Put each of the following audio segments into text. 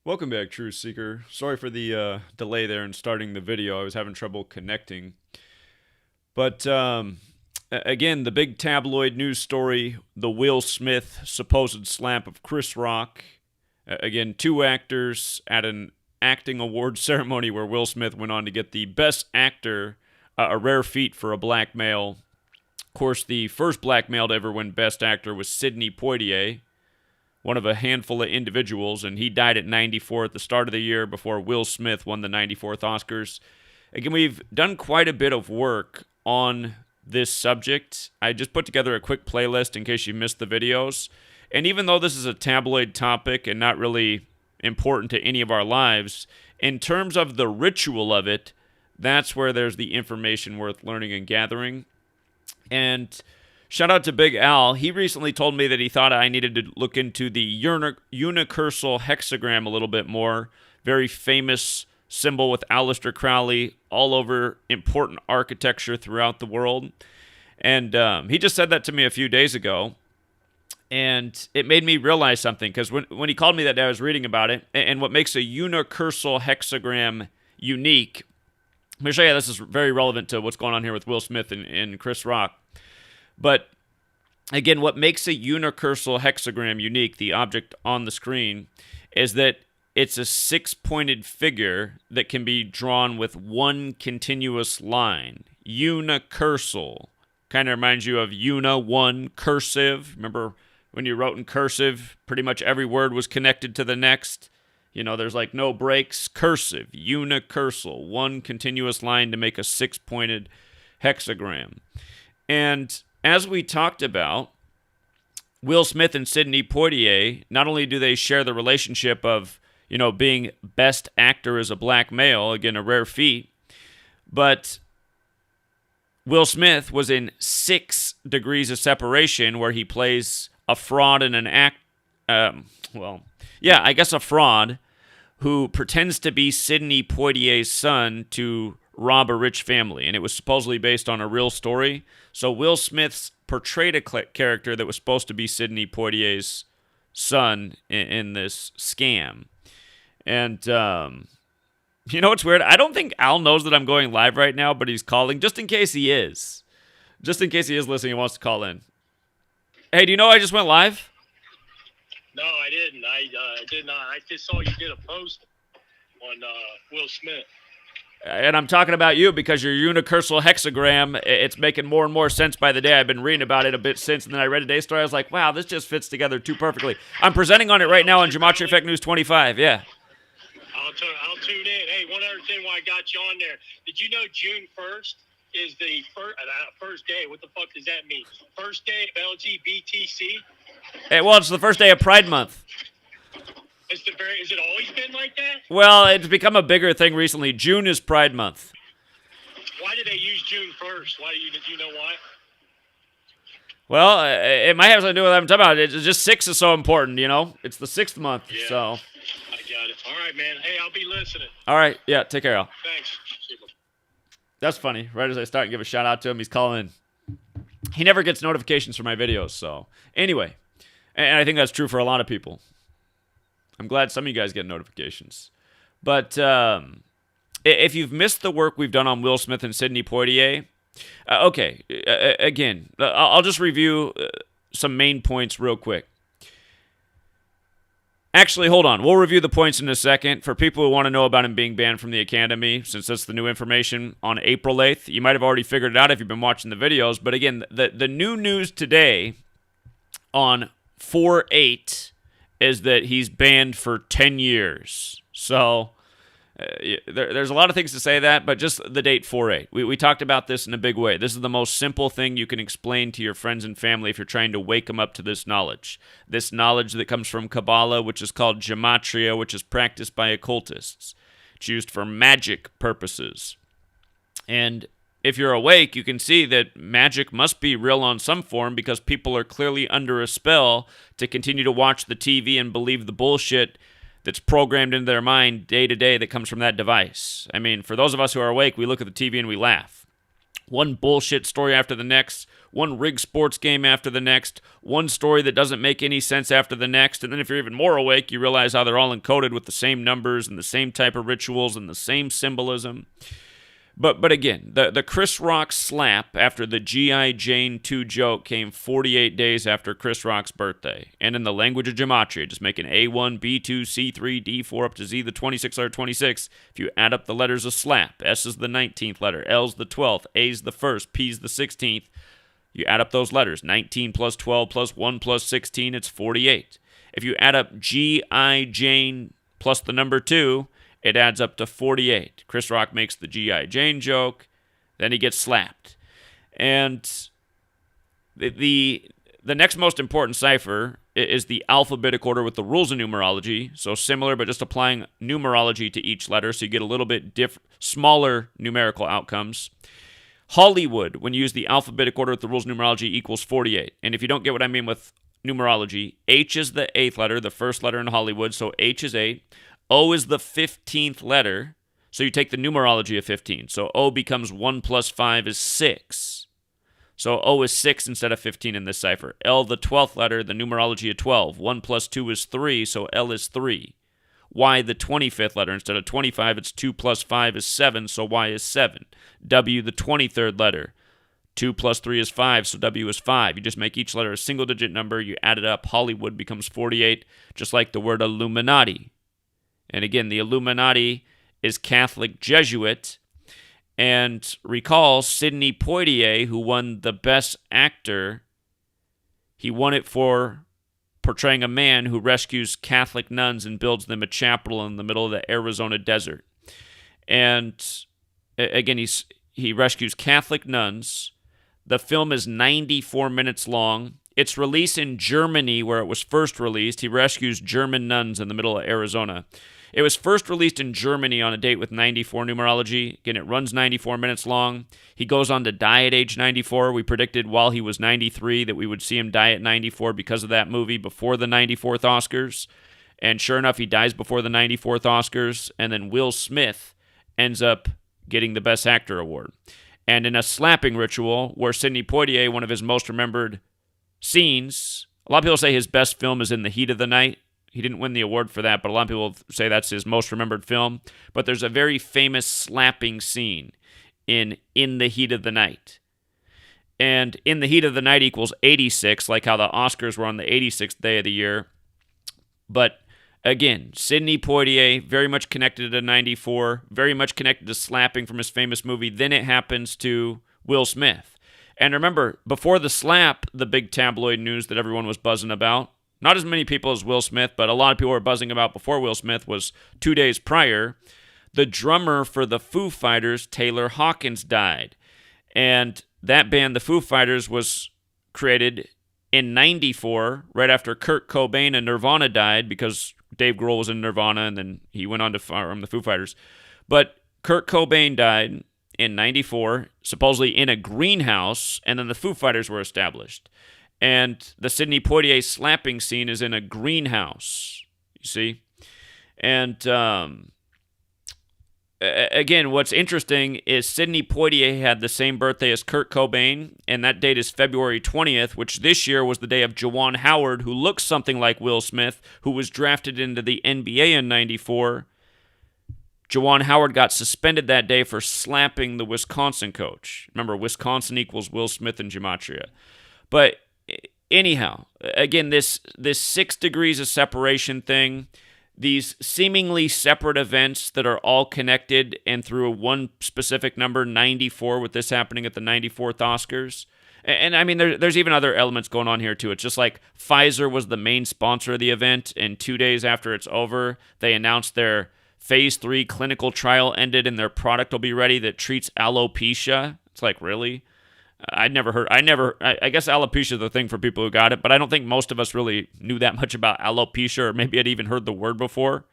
Welcome back, Truth Seeker. Sorry for the delay there in starting the video. I was having trouble connecting. But again, the big tabloid news story, the Will Smith supposed slap of Chris Rock. Again, two actors at an acting award ceremony where Will Smith went on to get the Best Actor, a rare feat for a black male. Of course, the first black male to ever win Best Actor was Sidney Poitier, one of a handful of individuals, and he died at 94 at the start of the year before Will Smith won the 94th Oscars. Again, we've done quite a bit of work on this subject. I just put together a quick playlist in case you missed the videos. And even though this is a tabloid topic and not really important to any of our lives, in terms of the ritual of it, that's where there's the information worth learning and gathering. And shout out to Big Al. He recently told me that he thought I needed to look into the Unicursal Hexagram a little bit more. Very famous symbol with Aleister Crowley all over important architecture throughout the world. And he just said that to me a few days ago. And it made me realize something, because when he called me that day, I was reading about it. And what makes a Unicursal Hexagram unique, I'm going to show you this is very relevant to what's going on here with Will Smith and Chris Rock. But again, what makes a unicursal hexagram unique, the object on the screen, is that it's a six-pointed figure that can be drawn with one continuous line. Unicursal. Kind of reminds you of one, cursive. Remember when you wrote in cursive, pretty much every word was connected to the next? You know, there's like no breaks. Cursive, unicursal. One continuous line to make a six-pointed hexagram. And as we talked about, Will Smith and Sidney Poitier, not only do they share the relationship of, being Best Actor as a black male, again, a rare feat, but Will Smith was in 6 Degrees of Separation, where he plays a fraud and a fraud who pretends to be Sidney Poitier's son to rob a rich family, and it was supposedly based on a real story. So Will Smith's portrayed a character that was supposed to be Sidney Poitier's son in this scam. And you know what's weird? I don't think Al knows that I'm going live right now, but he's calling just in case he is. Just in case he is listening and wants to call in. Hey, do you know I just went live? No, I didn't. I did not. I just saw you did a post on Will Smith. And I'm talking about you because your unicursal hexagram, it's making more and more sense by the day. I've been reading about it a bit since, and then I read today's story. I was like, wow, this just fits together too perfectly. I'm presenting on it right now on GematriaEffectNews 25, yeah. I'll tune in. Hey, one other thing while I got you on there. Did you know June 1st is the first day? What the fuck does that mean? First day of LGBTC? Hey, well, it's the first day of Pride Month. Is it always been like that? Well, it's become a bigger thing recently. June is Pride Month. Why did they use June 1st? Did you know why? Well, it might have something to do with what I'm talking about. It's just 6 is so important, It's the 6th month, yeah, so. I got it. All right, man. Hey, I'll be listening. All right, yeah, take care, Al. Thanks. That's funny. Right as I start and give a shout out to him, he's calling in. He never gets notifications for my videos, so. Anyway, and I think that's true for a lot of people. I'm glad some of you guys get notifications. But if you've missed the work we've done on Will Smith and Sidney Poitier, again, I'll just review some main points real quick. Actually, hold on. We'll review the points in a second. For people who want to know about him being banned from the Academy, since that's the new information on April 8th, you might have already figured it out if you've been watching the videos. But again, the new news today on 4/8 is that he's banned for 10 years. So there's a lot of things to say that, but just the date 4/8. We talked about this in a big way. This is the most simple thing you can explain to your friends and family if you're trying to wake them up to this knowledge. This knowledge that comes from Kabbalah, which is called Gematria, which is practiced by occultists. It's used for magic purposes. And if you're awake, you can see that magic must be real on some form because people are clearly under a spell to continue to watch the TV and believe the bullshit that's programmed into their mind day to day that comes from that device. I mean, for those of us who are awake, we look at the TV and we laugh. One bullshit story after the next, one rigged sports game after the next, one story that doesn't make any sense after the next, and then if you're even more awake, you realize how they're all encoded with the same numbers and the same type of rituals and the same symbolism. But again, the Chris Rock slap after the G.I. Jane 2 joke came 48 days after Chris Rock's birthday. And in the language of Gematria, just make an A1, B2, C3, D4 up to Z, the 26th letter 26. If you add up the letters of slap, S is the 19th letter, L's the 12th, A's the 1st, P's the 16th. You add up those letters, 19 plus 12 plus 1 plus 16, it's 48. If you add up G.I. Jane plus the number 2, it adds up to 48. Chris Rock makes the G.I. Jane joke, then he gets slapped. And the next most important cipher is the alphabetic order with the rules of numerology. So similar, but just applying numerology to each letter, so you get a little bit smaller numerical outcomes. Hollywood, when you use the alphabetic order with the rules of numerology, equals 48. And if you don't get what I mean with numerology, H is the 8th letter, the first letter in Hollywood, so H is 8. O is the 15th letter, so you take the numerology of 15. So O becomes 1 plus 5 is 6. So O is 6 instead of 15 in this cipher. L, the 12th letter, the numerology of 12. 1 plus 2 is 3, so L is 3. Y, the 25th letter, instead of 25, it's 2 plus 5 is 7, so Y is 7. W, the 23rd letter. 2 plus 3 is 5, so W is 5. You just make each letter a single-digit number. You add it up. Hollywood becomes 48, just like the word Illuminati. And again, the Illuminati is Catholic Jesuit. And recall Sidney Poitier, who won the Best Actor, he won it for portraying a man who rescues Catholic nuns and builds them a chapel in the middle of the Arizona desert. And again, he rescues Catholic nuns. The film is 94 minutes long. Its release in Germany, where it was first released, he rescues German nuns in the middle of Arizona. It was first released in Germany on a date with 94 numerology. Again, it runs 94 minutes long. He goes on to die at age 94. We predicted while he was 93 that we would see him die at 94 because of that movie before the 94th Oscars. And sure enough, he dies before the 94th Oscars. And then Will Smith ends up getting the Best Actor award. And in a slapping ritual where Sidney Poitier, one of his most remembered scenes, a lot of people say his best film is In the Heat of the Night. He didn't win the award for that, but a lot of people say that's his most remembered film. But there's a very famous slapping scene in the Heat of the Night. And In the Heat of the Night equals 86, like how the Oscars were on the 86th day of the year. But again, Sidney Poitier, very much connected to 94, very much connected to slapping from his famous movie. Then it happens to Will Smith. And remember, before the slap, the big tabloid news that everyone was buzzing about, not as many people as Will Smith, but a lot of people were buzzing about before Will Smith, was 2 days prior, the drummer for the Foo Fighters, Taylor Hawkins, died. And that band, the Foo Fighters, was created in 94, right after Kurt Cobain and Nirvana died, because Dave Grohl was in Nirvana, and then he went on to form the Foo Fighters. But Kurt Cobain died in 94, supposedly in a greenhouse, and then the Foo Fighters were established. And the Sidney Poitier slapping scene is in a greenhouse, you see? And again, what's interesting is Sidney Poitier had the same birthday as Kurt Cobain, and that date is February 20th, which this year was the day of Juwan Howard, who looks something like Will Smith, who was drafted into the NBA in 94. Juwan Howard got suspended that day for slapping the Wisconsin coach. Remember, Wisconsin equals Will Smith in Gematria. But anyhow, again, this 6 degrees of separation thing, these seemingly separate events that are all connected and through one specific number, 94, with this happening at the 94th Oscars. And I mean, there's even other elements going on here too. It's just like Pfizer was the main sponsor of the event, and 2 days after it's over, they announced their Phase 3 clinical trial ended and their product will be ready that treats alopecia. It's like, really? I guess alopecia is the thing for people who got it, but I don't think most of us really knew that much about alopecia, or maybe I'd even heard the word before,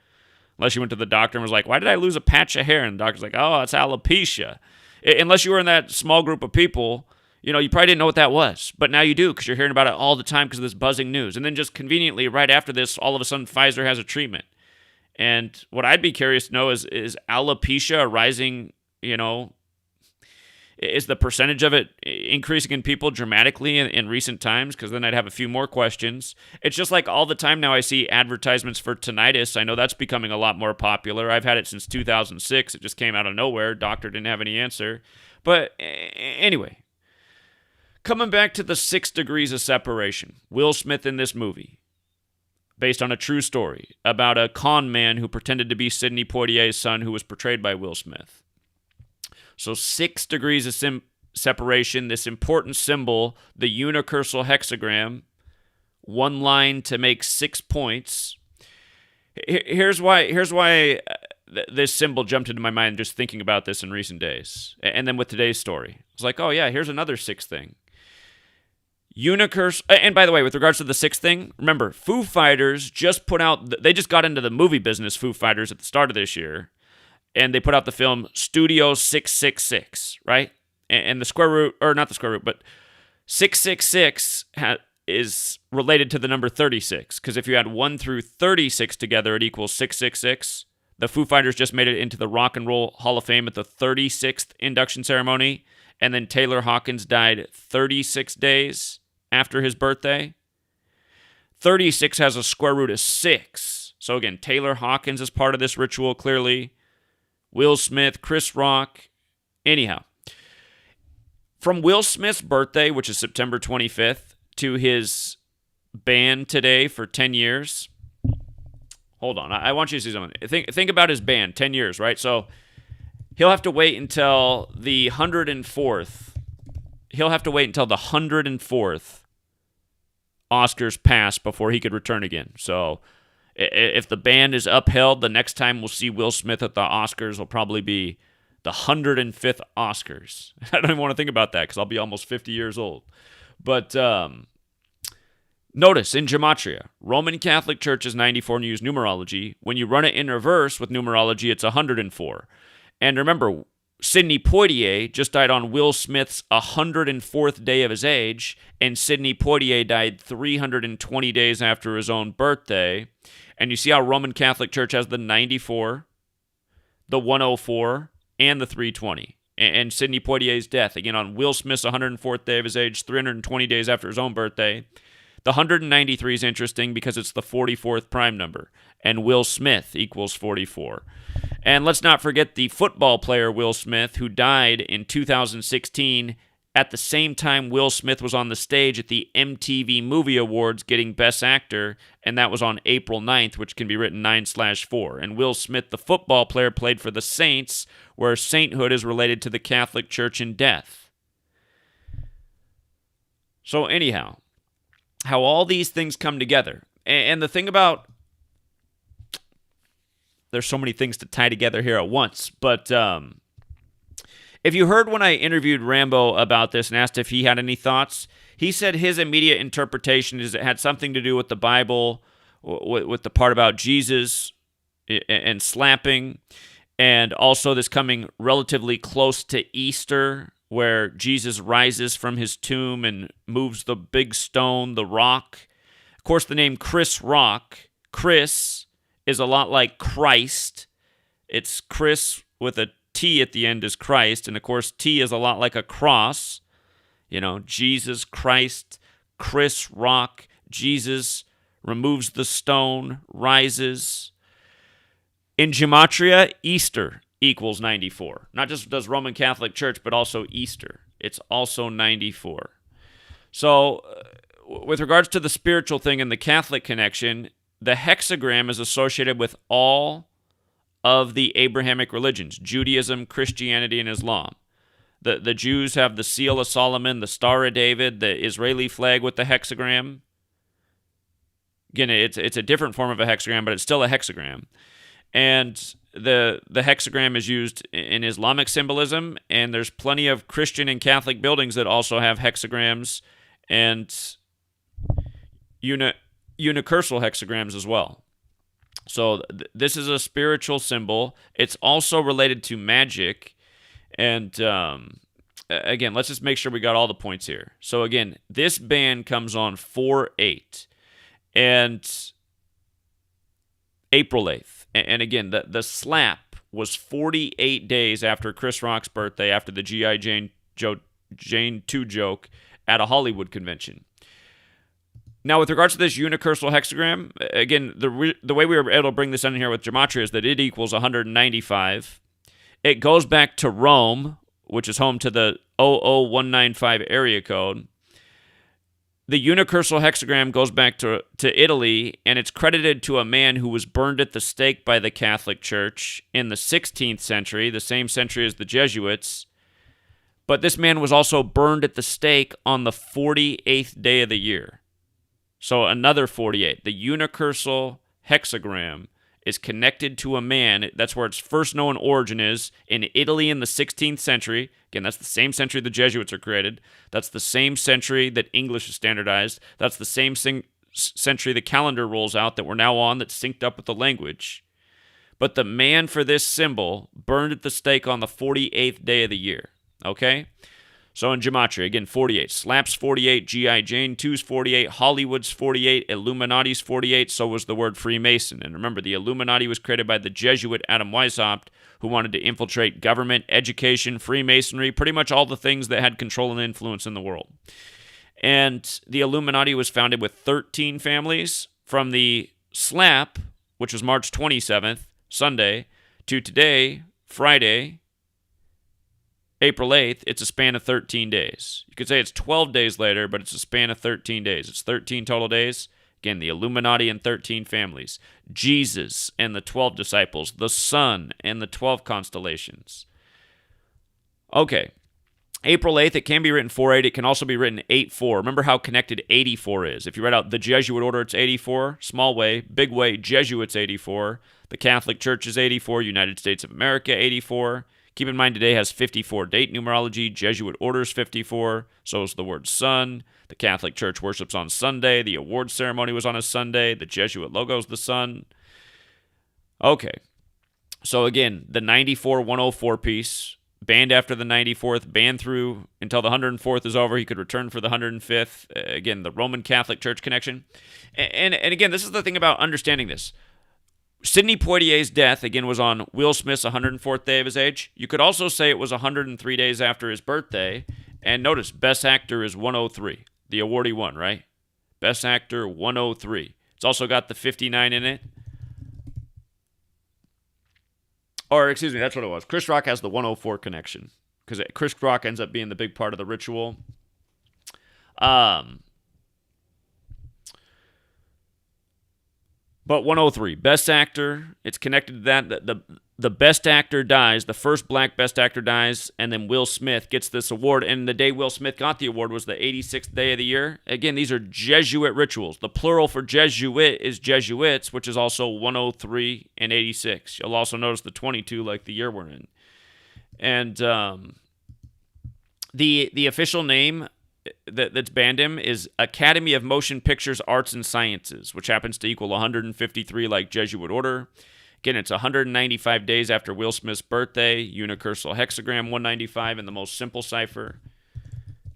unless you went to the doctor and was like, why did I lose a patch of hair? And the doctor's like, oh, it's alopecia. Unless you were in that small group of people, you probably didn't know what that was, but now you do because you're hearing about it all the time because of this buzzing news. And then just conveniently, right after this, all of a sudden Pfizer has a treatment. And what I'd be curious to know is alopecia a rising, Is the percentage of it increasing in people dramatically in recent times? Because then I'd have a few more questions. It's just like all the time now I see advertisements for tinnitus. I know that's becoming a lot more popular. I've had it since 2006. It just came out of nowhere. Doctor didn't have any answer. But anyway, coming back to the 6 degrees of separation. Will Smith in this movie, based on a true story about a con man who pretended to be Sidney Poitier's son, who was portrayed by Will Smith. So 6 degrees of separation, this important symbol, the Unicursal hexagram, one line to make 6 points. Here's why this symbol jumped into my mind just thinking about this in recent days. And then with today's story, it's like, oh yeah, here's another 6th thing. Unicursal, and by the way, with regards to the 6th thing, remember, Foo Fighters they just got into the movie business, Foo Fighters, at the start of this year. And they put out the film Studio 666, right? And the square root, or not the square root, but 666 is related to the number 36. Because if you add 1 through 36 together, it equals 666. The Foo Fighters just made it into the Rock and Roll Hall of Fame at the 36th induction ceremony. And then Taylor Hawkins died 36 days after his birthday. 36 has a square root of 6. So again, Taylor Hawkins is part of this ritual, clearly. Will Smith, Chris Rock. Anyhow, from Will Smith's birthday, which is September 25th, to his ban today for 10 years. Hold on. I want you to see something. Think about his ban, 10 years, right? So he'll have to wait until the 104th. He'll have to wait until the 104th Oscars pass before he could return again. So if the ban is upheld, the next time we'll see Will Smith at the Oscars will probably be the 105th Oscars. I don't even want to think about that because I'll be almost 50 years old. But notice in Gematria, Roman Catholic Church is 94 and use numerology. When you run it in reverse with numerology, it's 104. And remember, Sidney Poitier just died on Will Smith's 104th day of his age, and Sidney Poitier died 320 days after his own birthday. And you see how Roman Catholic Church has the 94, the 104, and the 320. And Sidney Poitier's death, again, on Will Smith's 104th day of his age, 320 days after his own birthday. The 193 is interesting because it's the 44th prime number, and Will Smith equals 44. And let's not forget the football player Will Smith, who died in 2016 at the same time Will Smith was on the stage at the MTV Movie Awards getting Best Actor, and that was on April 9th, which can be written 9/4. And Will Smith, the football player, played for the Saints, where sainthood is related to the Catholic Church in death. So anyhow, how all these things come together. And the thing about, there's so many things to tie together here at once, but if you heard when I interviewed Rambo about this and asked if he had any thoughts, he said his immediate interpretation is it had something to do with the Bible, with the part about Jesus and slapping, and also this coming relatively close to Easter, where Jesus rises from his tomb and moves the big stone, the rock. Of course, the name Chris Rock, Chris, is a lot like Christ. It's Chris with a T at the end is Christ, and of course, T is a lot like a cross. You know, Jesus, Christ, Chris Rock, Jesus removes the stone, rises. In Gematria, Easter equals 94. Not just does Roman Catholic Church, but also Easter. It's also 94. So, with regards to the spiritual thing and the Catholic connection, the hexagram is associated with all of the Abrahamic religions, Judaism, Christianity, and Islam. The Jews have the Seal of Solomon, the Star of David, the Israeli flag with the hexagram. Again, it's a different form of a hexagram, but it's still a hexagram. And the hexagram is used in Islamic symbolism, and there's plenty of Christian and Catholic buildings that also have hexagrams and unicursal hexagrams as well. So this is a spiritual symbol. It's also related to magic. And again, let's just make sure we got all the points here. So again, this band comes on 4/8 and April 8th. And again, the slap was 48 days after Chris Rock's birthday, after the G.I. Jane Jane 2 joke at a Hollywood convention. Now, with regards to this unicursal hexagram, again, the way we were able to bring this in here with Gematria is that it equals 195. It goes back to Rome, which is home to the 00195 area code. The unicursal hexagram goes back to Italy, and it's credited to a man who was burned at the stake by the Catholic Church in the 16th century, the same century as the Jesuits. But this man was also burned at the stake on the 48th day of the year. So another 48. The unicursal hexagram is connected to a man. That's where its first known origin is, in Italy in the 16th century. Again, that's the same century the Jesuits are created. That's the same century that English is standardized. That's the same century the calendar rolls out that we're now on, that's synced up with the language. But the man for this symbol burned at the stake on the 48th day of the year. Okay? So in Gematria, again, 48. Slap's 48, G.I. Jane 2's 48, Hollywood's 48, Illuminati's 48, so was the word Freemason. And remember, the Illuminati was created by the Jesuit Adam Weishaupt, who wanted to infiltrate government, education, Freemasonry, pretty much all the things that had control and influence in the world. And the Illuminati was founded with 13 families. From the slap, which was March 27th, Sunday, to today, Friday, April 8th, it's a span of 13 days. You could say it's 12 days later, but it's a span of 13 days. It's 13 total days. Again, the Illuminati and 13 families. Jesus and the 12 disciples. The sun and the 12 constellations. Okay. April 8th, it can be written 4-8. It can also be written 8-4. Remember how connected 84 is. If you write out the Jesuit order, it's 84. Small way. Big way, Jesuits 84. The Catholic Church is 84. United States of America 84. Keep in mind, today has 54 date numerology. Jesuit orders 54. So is the word sun. The Catholic Church worships on Sunday. The award ceremony was on a Sunday. The Jesuit logo is the sun. Okay. So again, the 94-104 piece, banned after the 94th, banned through until the 104th is over. He could return for the 105th. Again, the Roman Catholic Church connection. And again, this is the thing about understanding this. Sidney Poitier's death, again, was on Will Smith's 104th day of his age. You could also say it was 103 days after his birthday. And notice, Best Actor is 103. The award he won, right? Best Actor, 103. It's also got the 59 in it. Or, excuse me, that's what it was. Chris Rock has the 104 connection. Because Chris Rock ends up being the big part of the ritual. But 103, Best Actor, it's connected to that. The Best Actor dies, the first black Best Actor dies, and then Will Smith gets this award. And the day Will Smith got the award was the 86th day of the year. Again, these are Jesuit rituals. The plural for Jesuit is Jesuits, which is also 103 and 86. You'll also notice the 22 like the year we're in. And the official name that's banned him is Academy of Motion Pictures Arts and Sciences, which happens to equal 153 like Jesuit order. Again, it's 195 days after Will Smith's birthday, unicursal hexagram 195 in the most simple cipher.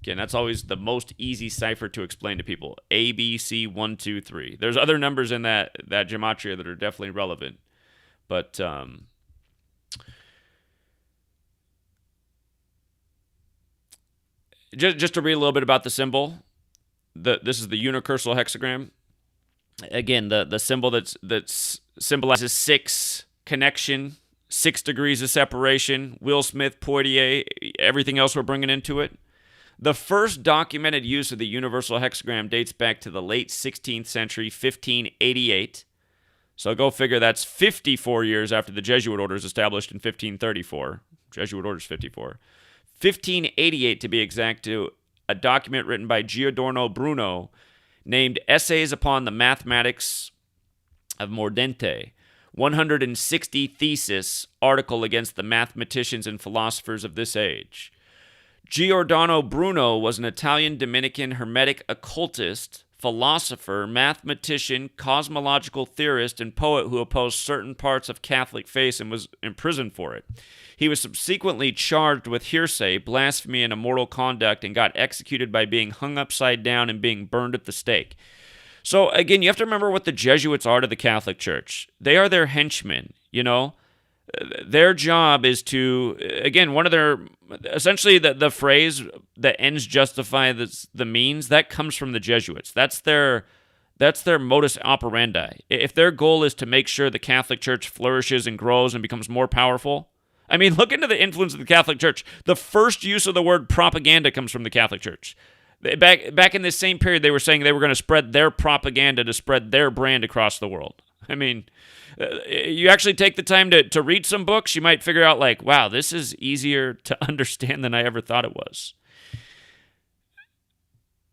Again, that's always the most easy cipher to explain to people. A, B, C, 1, 2, 3. There's other numbers in that gematria that are definitely relevant. But Just to read a little bit about the symbol, this is the unicursal hexagram. Again, the symbol that symbolizes 6 connection, 6 degrees of separation. Will Smith, Poitier, everything else we're bringing into it. The first documented use of the universal hexagram dates back to the late 16th century, 1588. So go figure that's 54 years after the Jesuit order is established in 1534. Jesuit order is 54. 1588 to be exact, to a document written by Giordano Bruno named Essays Upon the Mathematics of Mordente, 160 thesis article against the mathematicians and philosophers of this age. Giordano Bruno was an Italian Dominican Hermetic occultist, philosopher, mathematician, cosmological theorist, and poet who opposed certain parts of Catholic faith and was imprisoned for it. He was subsequently charged with heresy, blasphemy, and immoral conduct, and got executed by being hung upside down and being burned at the stake. So, again, you have to remember what the Jesuits are to the Catholic Church. They are their henchmen, you know? Their job is to, again, one of their, essentially the phrase that ends justify the means, that comes from the Jesuits. That's their modus operandi. If their goal is to make sure the Catholic Church flourishes and grows and becomes more powerful, I mean, look into the influence of the Catholic Church. The first use of the word propaganda comes from the Catholic Church. Back in this same period, they were saying they were going to spread their propaganda to spread their brand across the world. I mean, you actually take the time to read some books, you might figure out, like, wow, this is easier to understand than I ever thought it was.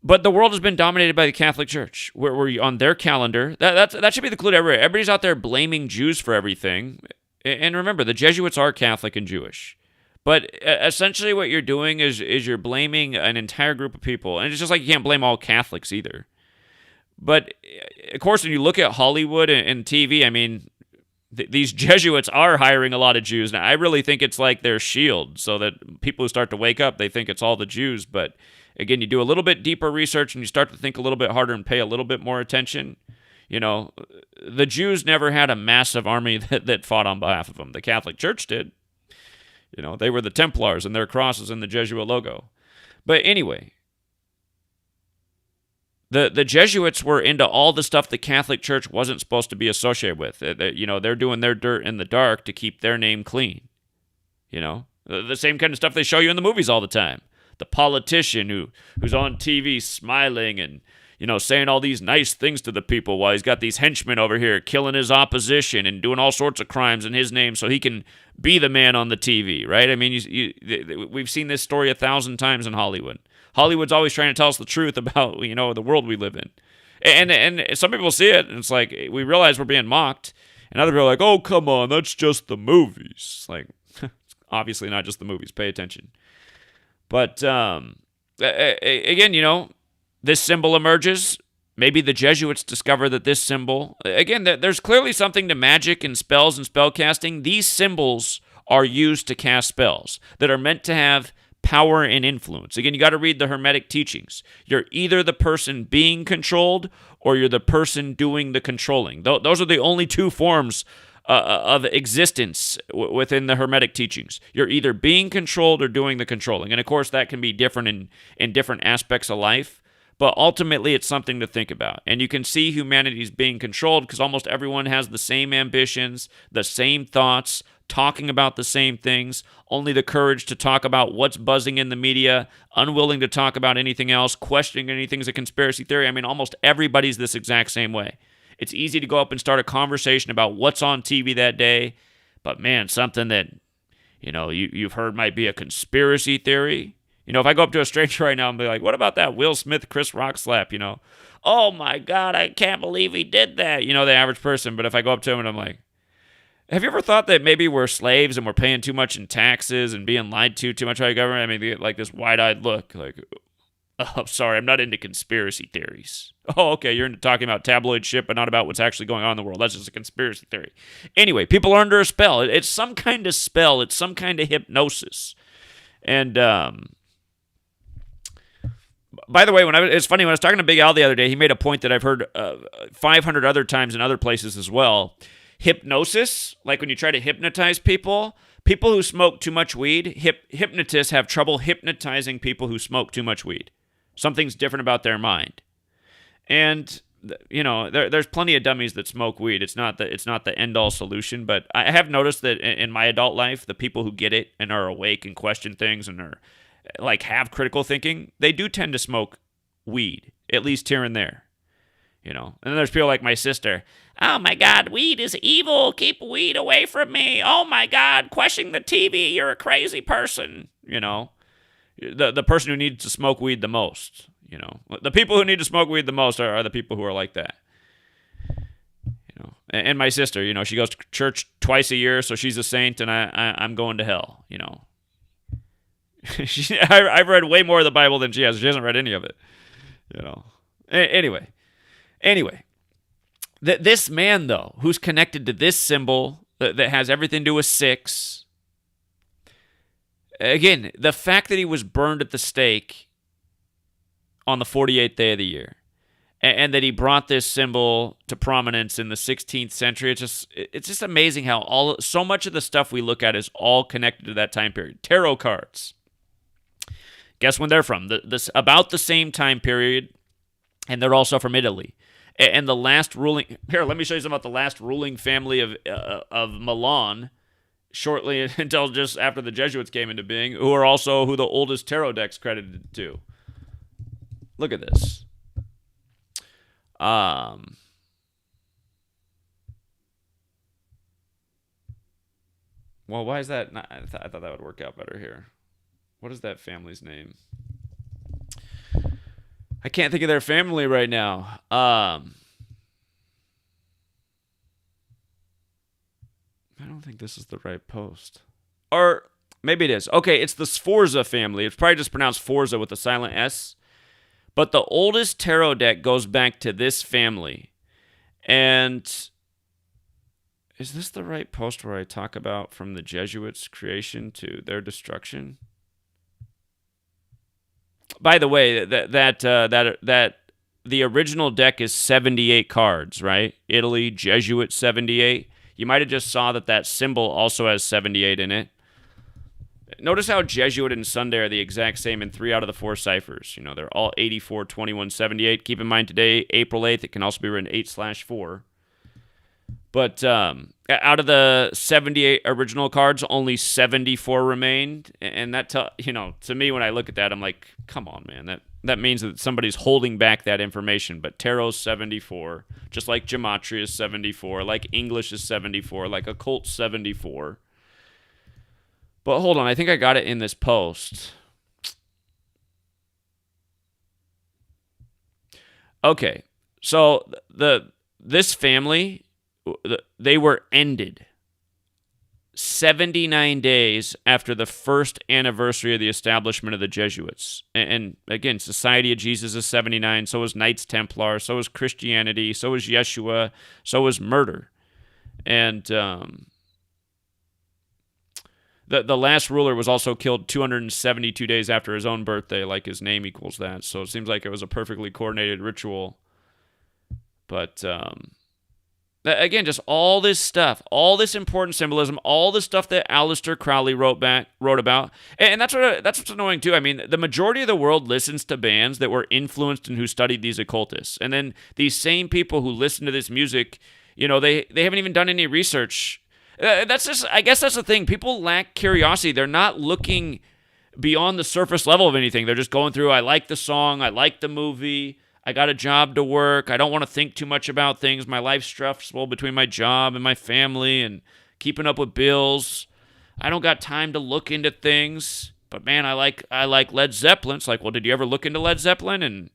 But the world has been dominated by the Catholic Church. We're on their calendar. That should be the clue to everybody. Everybody's out there blaming Jews for everything. And remember, the Jesuits are Catholic and Jewish. But essentially what you're doing is you're blaming an entire group of people. And it's just like you can't blame all Catholics either. But, of course, when you look at Hollywood and TV, I mean, these Jesuits are hiring a lot of Jews. Now, I really think it's like their shield, so that people who start to wake up, they think it's all the Jews. But, again, you do a little bit deeper research and you start to think a little bit harder and pay a little bit more attention. You know, the Jews never had a massive army that fought on behalf of them. The Catholic Church did. You know, they were the Templars and their crosses and the Jesuit logo. But anyway, the Jesuits were into all the stuff the Catholic Church wasn't supposed to be associated with. You know, they're doing their dirt in the dark to keep their name clean. You know, the same kind of stuff they show you in the movies all the time. The politician who's on TV smiling and, you know, saying all these nice things to the people while he's got these henchmen over here killing his opposition and doing all sorts of crimes in his name so he can be the man on the TV, right? I mean, we've seen this story 1,000 times in Hollywood. Hollywood's always trying to tell us the truth about, you know, the world we live in. And some people see it, and it's like, we realize we're being mocked. And other people are like, oh, come on, that's just the movies. It's like, obviously not just the movies. Pay attention. But, again, you know, this symbol emerges. Maybe the Jesuits discover that this symbol... Again, there's clearly something to magic and spells and spellcasting. These symbols are used to cast spells that are meant to have power and influence. Again, you got to read the Hermetic teachings. You're either the person being controlled or you're the person doing the controlling. Those are the only two forms of existence within the Hermetic teachings. You're either being controlled or doing the controlling. And of course, that can be different in different aspects of life. But ultimately, it's something to think about. And you can see humanity's being controlled because almost everyone has the same ambitions, the same thoughts, talking about the same things, only the courage to talk about what's buzzing in the media, unwilling to talk about anything else, questioning anything's a conspiracy theory. I mean, almost everybody's this exact same way. It's easy to go up and start a conversation about what's on TV that day, but man, something that, you know, you've heard might be a conspiracy theory. You know, if I go up to a stranger right now and be like, what about that Will Smith, Chris Rock slap, you know? Oh my God, I can't believe he did that. You know, the average person. But if I go up to him and I'm like, have you ever thought that maybe we're slaves and we're paying too much in taxes and being lied to too much by the government? I mean, they get like this wide-eyed look, like, oh, sorry, I'm not into conspiracy theories. Oh, okay, you're into talking about tabloid shit, but not about what's actually going on in the world. That's just a conspiracy theory. Anyway, people are under a spell. It's some kind of spell. It's some kind of hypnosis. And, by the way, it's funny, when I was talking to Big Al the other day, he made a point that I've heard 500 other times in other places as well. Hypnosis, like when you try to hypnotize people who smoke too much weed, hypnotists have trouble hypnotizing people who smoke too much weed. Something's different about their mind. And, you know, there's plenty of dummies that smoke weed. It's not the end-all solution, but I have noticed that in my adult life, the people who get it and are awake and question things and are like have critical thinking, they do tend to smoke weed, at least here and there, you know. And then there's people like my sister. Oh my God, weed is evil. Keep weed away from me. Oh my God, questioning the TV. You're a crazy person. You know, the person who needs to smoke weed the most. You know, the people who need to smoke weed the most are the people who are like that. You know, and my sister, you know, she goes to church twice a year, so she's a saint, and I'm going to hell. You know. I've read way more of the Bible than she has. She hasn't read any of it, you know. Anyway, this man, though, who's connected to this symbol that has everything to do with 6, again, the fact that he was burned at the stake on the 48th day of the year, and that he brought this symbol to prominence in the 16th century. It's just amazing how so much of the stuff we look at is all connected to that time period. Tarot cards. Guess when they're from? This about the same time period, and they're also from Italy. And the last ruling here, let me show you something about the last ruling family of Milan, shortly until just after the Jesuits came into being, who are also who the oldest tarot deck's credited to. Look at this. Well, why is that? I thought that would work out better here. What is that family's name? I can't think of their family right now. I don't think this is the right post. Or maybe it is. Okay, it's the Sforza family. It's probably just pronounced Forza with a silent S. But the oldest tarot deck goes back to this family. And is this the right post where I talk about from the Jesuits' creation to their destruction? By the way, that the original deck is 78 cards, right? Italy, Jesuit 78. You might have just saw that symbol also has 78 in it. Notice how Jesuit and Sunday are the exact same in 3 out of the 4 ciphers. They're all 84, 21, 78. Keep in mind today, April 8th, it can also be written 8/4. But out of the 78 original cards, only 74 remained. And that, to me, when I look at that, I'm like, come on, man. That means that somebody's holding back that information. But Tarot's 74, just like Gematria is 74, like English is 74, like Occult 74. But hold on, I think I got it in this post. Okay, so this family, they were ended 79 days after the first anniversary of the establishment of the Jesuits. And again, Society of Jesus is 79, so is Knights Templar, so is Christianity, so is Yeshua, so is murder. And the last ruler was also killed 272 days after his own birthday, like his name equals that. So it seems like it was a perfectly coordinated ritual. But again, just all this stuff, all this important symbolism, all the stuff that Aleister Crowley wrote about. And that's what's annoying too. I mean, the majority of the world listens to bands that were influenced and who studied these occultists. And then these same people who listen to this music, they haven't even done any research. I guess that's the thing. People lack curiosity. They're not looking beyond the surface level of anything. They're just going through, I like the song, I like the movie, I got a job to work, I don't want to think too much about things. My life's stressful between my job and my family and keeping up with bills. I don't got time to look into things. But man, I like Led Zeppelin. It's like, well, did you ever look into Led Zeppelin? And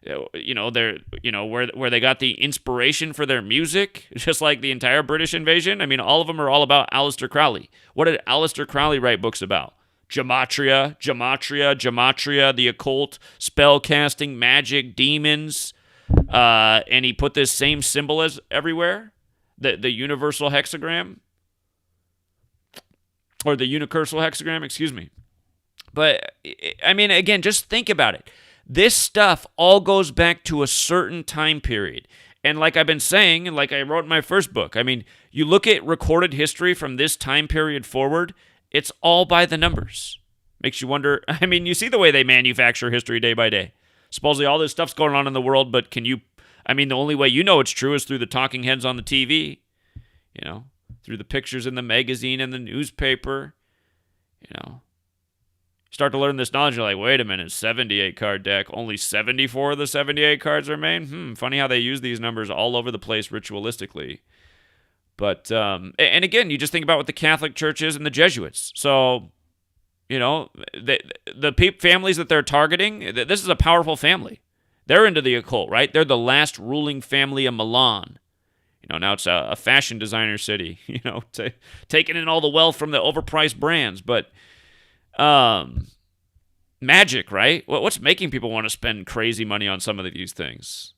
where they got the inspiration for their music, just like the entire British invasion. I mean, all of them are all about Aleister Crowley. What did Aleister Crowley write books about? Gematria, the occult, spell casting, magic, demons, and he put this same symbol as everywhere, the universal hexagram, or the unicursal hexagram, excuse me. But I mean, again, just think about it. This stuff all goes back to a certain time period. And like I've been saying, and like I wrote in my first book, I mean, you look at recorded history from this time period forward, it's all by the numbers. Makes you wonder, I mean, you see the way they manufacture history day by day. Supposedly all this stuff's going on in the world, but the only way you know it's true is through the talking heads on the TV, through the pictures in the magazine and the newspaper, Start to learn this knowledge, you're like, wait a minute, 78 card deck, only 74 of the 78 cards remain? Funny how they use these numbers all over the place ritualistically. But, and again, you just think about what the Catholic Church is and the Jesuits. So, the families that they're targeting, this is a powerful family. They're into the occult, right? They're the last ruling family of Milan. Now it's a fashion designer city, taking in all the wealth from the overpriced brands. But magic, right? What's making people want to spend crazy money on some of these things?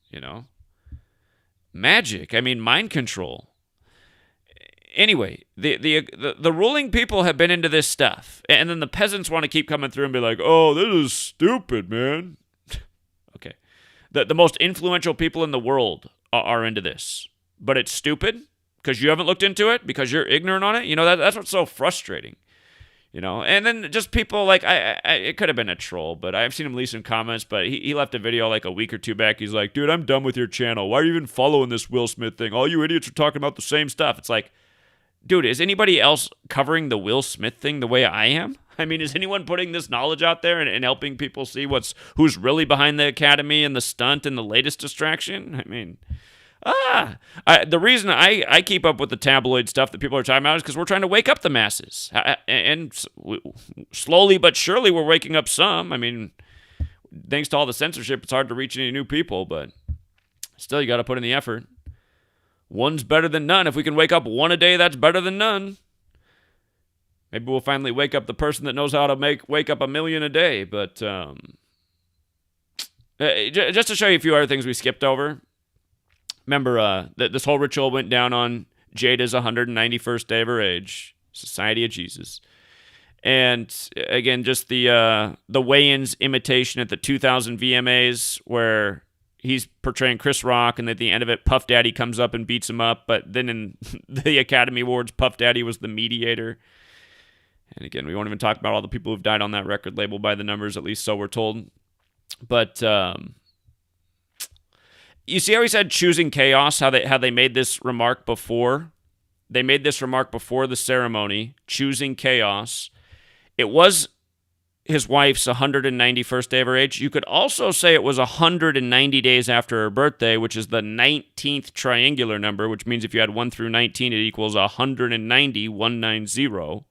Magic. I mean, mind control. Anyway, the ruling people have been into this stuff, and then the peasants want to keep coming through and be like, "Oh, this is stupid, man." Okay, The most influential people in the world are into this. But it's stupid because you haven't looked into it, because you're ignorant on it. You know, that's what's so frustrating. You know, and then just people like, it could have been a troll, but I've seen him leave some comments, but he left a video like a week or two back. He's like, dude, I'm done with your channel. Why are you even following this Will Smith thing? All you idiots are talking about the same stuff. It's like, dude, is anybody else covering the Will Smith thing the way I am? I mean, is anyone putting this knowledge out there and helping people see who's really behind the Academy and the stunt and the latest distraction? I mean, the reason I keep up with the tabloid stuff that people are talking about is because we're trying to wake up the masses. And slowly but surely we're waking up some. I mean, thanks to all the censorship, it's hard to reach any new people, but still, you got to put in the effort. One's better than none. If we can wake up one a day, that's better than none. Maybe we'll finally wake up the person that knows how to wake up 1 million a day. But just to show you a few other things we skipped over. Remember, this whole ritual went down on Jada's 191st day of her age, Society of Jesus. And again, just the weigh-ins imitation at the 2000 VMAs where he's portraying Chris Rock, and at the end of it, Puff Daddy comes up and beats him up. But then in the Academy Awards, Puff Daddy was the mediator. And again, we won't even talk about all the people who've died on that record label by the numbers, at least so we're told. But you see how he said choosing chaos, how they made this remark before? They made this remark before the ceremony, choosing chaos. It was his wife's 191st day of her age. You could also say it was 190 days after her birthday, which is the 19th triangular number, which means if you had 1 through 19, it equals 190, 190.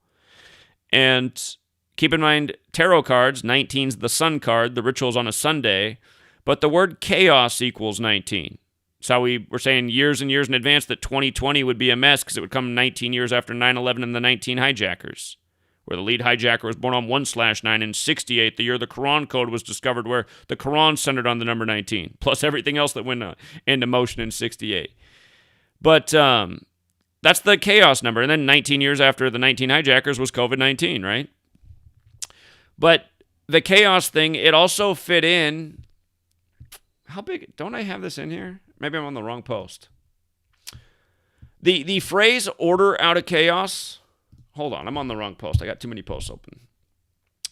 And keep in mind, tarot cards, 19's the sun card, the ritual's on a Sunday, but the word chaos equals 19. So we were saying years and years in advance that 2020 would be a mess because it would come 19 years after 9/11 and the 19 hijackers, where the lead hijacker was born on 1/9 in 68, the year the Quran code was discovered, where the Quran centered on the number 19, plus everything else that went into motion in 68. But that's the chaos number. And then 19 years after the 19 hijackers was COVID-19, right? But the chaos thing, it also fit in. How big? Don't I have this in here? Maybe I'm on the wrong post. The phrase order out of chaos. Hold on, I'm on the wrong post. I got too many posts open.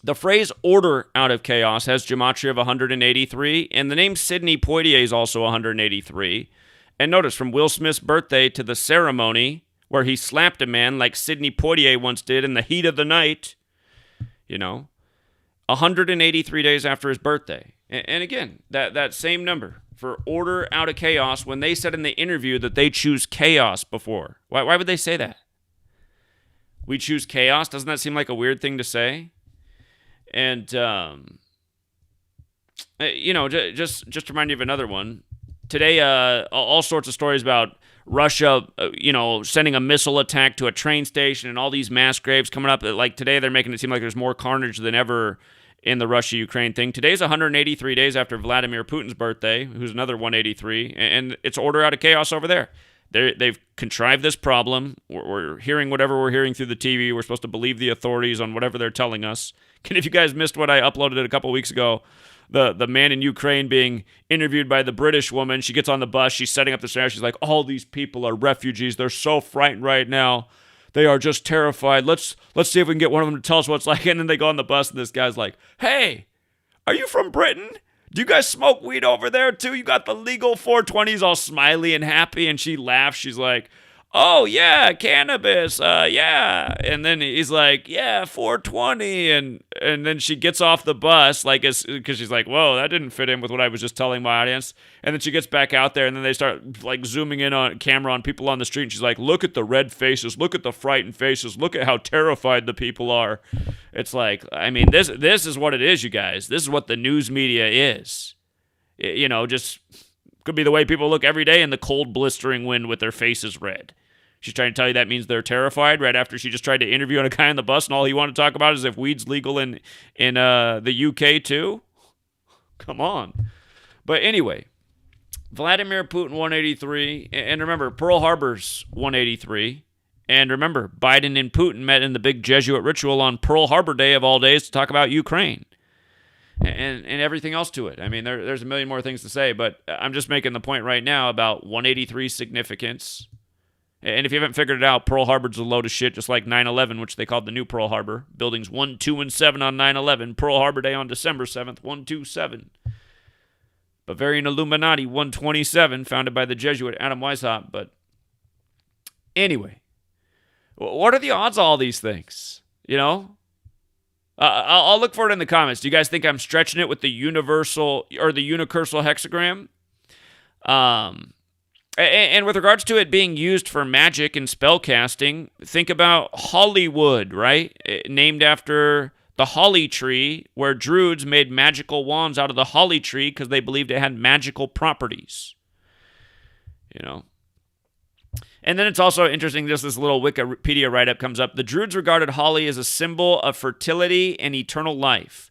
The phrase order out of chaos has gematria of 183, and the name Sidney Poitier is also 183. And notice, from Will Smith's birthday to the ceremony where he slapped a man like Sidney Poitier once did in the heat of the night, 183 days after his birthday. And again, that same number for order out of chaos, when they said in the interview that they choose chaos before. Why would they say that? We choose chaos? Doesn't that seem like a weird thing to say? And, just to remind you of another one. Today, all sorts of stories about Russia, sending a missile attack to a train station and all these mass graves coming up. Like today, they're making it seem like there's more carnage than ever in the Russia-Ukraine thing. Today's 183 days after Vladimir Putin's birthday, who's another 183, and it's order out of chaos over there. They've contrived this problem. We're hearing whatever we're hearing through the TV. We're supposed to believe the authorities on whatever they're telling us. And if you guys missed what I uploaded a couple weeks ago, the man in Ukraine being interviewed by the British woman, she gets on the bus, she's setting up the scenario, she's like, all these people are refugees, they're so frightened right now. They are just terrified. Let's see if we can get one of them to tell us what it's like. And then they go on the bus, and this guy's like, hey, are you from Britain? Do you guys smoke weed over there too? You got the legal 420s all smiley and happy. And she laughs. She's like, oh, yeah, cannabis. Yeah. And then he's like, yeah, 420. And then she gets off the bus because she's like, whoa, that didn't fit in with what I was just telling my audience. And then she gets back out there, and then they start like zooming in on camera on people on the street. And she's like, look at the red faces. Look at the frightened faces. Look at how terrified the people are. It's like, I mean, this is what it is, you guys. This is what the news media is. Just could be the way people look every day in the cold, blistering wind with their faces red. She's trying to tell you that means they're terrified right after she just tried to interview a guy on the bus, and all he wanted to talk about is if weed's legal in the UK too. Come on. But anyway, Vladimir Putin 183, and remember, Pearl Harbor's 183. And remember, Biden and Putin met in the big Jesuit ritual on Pearl Harbor Day of all days to talk about Ukraine. and everything else to it. I mean, there's a million more things to say, but I'm just making the point right now about 183 significance. And if you haven't figured it out, Pearl Harbor's a load of shit, just like 9/11, which they called the new Pearl Harbor. Buildings 1, 2, and 7 on 9/11. Pearl Harbor Day on December 7th, 127. Bavarian Illuminati 127, founded by the Jesuit Adam Weishaupt. But anyway, what are the odds of all these things? You know? I'll look for it in the comments. Do you guys think I'm stretching it with the universal or the Unicursal hexagram? And with regards to it being used for magic and spellcasting, think about Hollywood, right? Named after the holly tree, where Druids made magical wands out of the holly tree because they believed it had magical properties. You know? And then it's also interesting, just this little Wikipedia write-up comes up. The Druids regarded holly as a symbol of fertility and eternal life.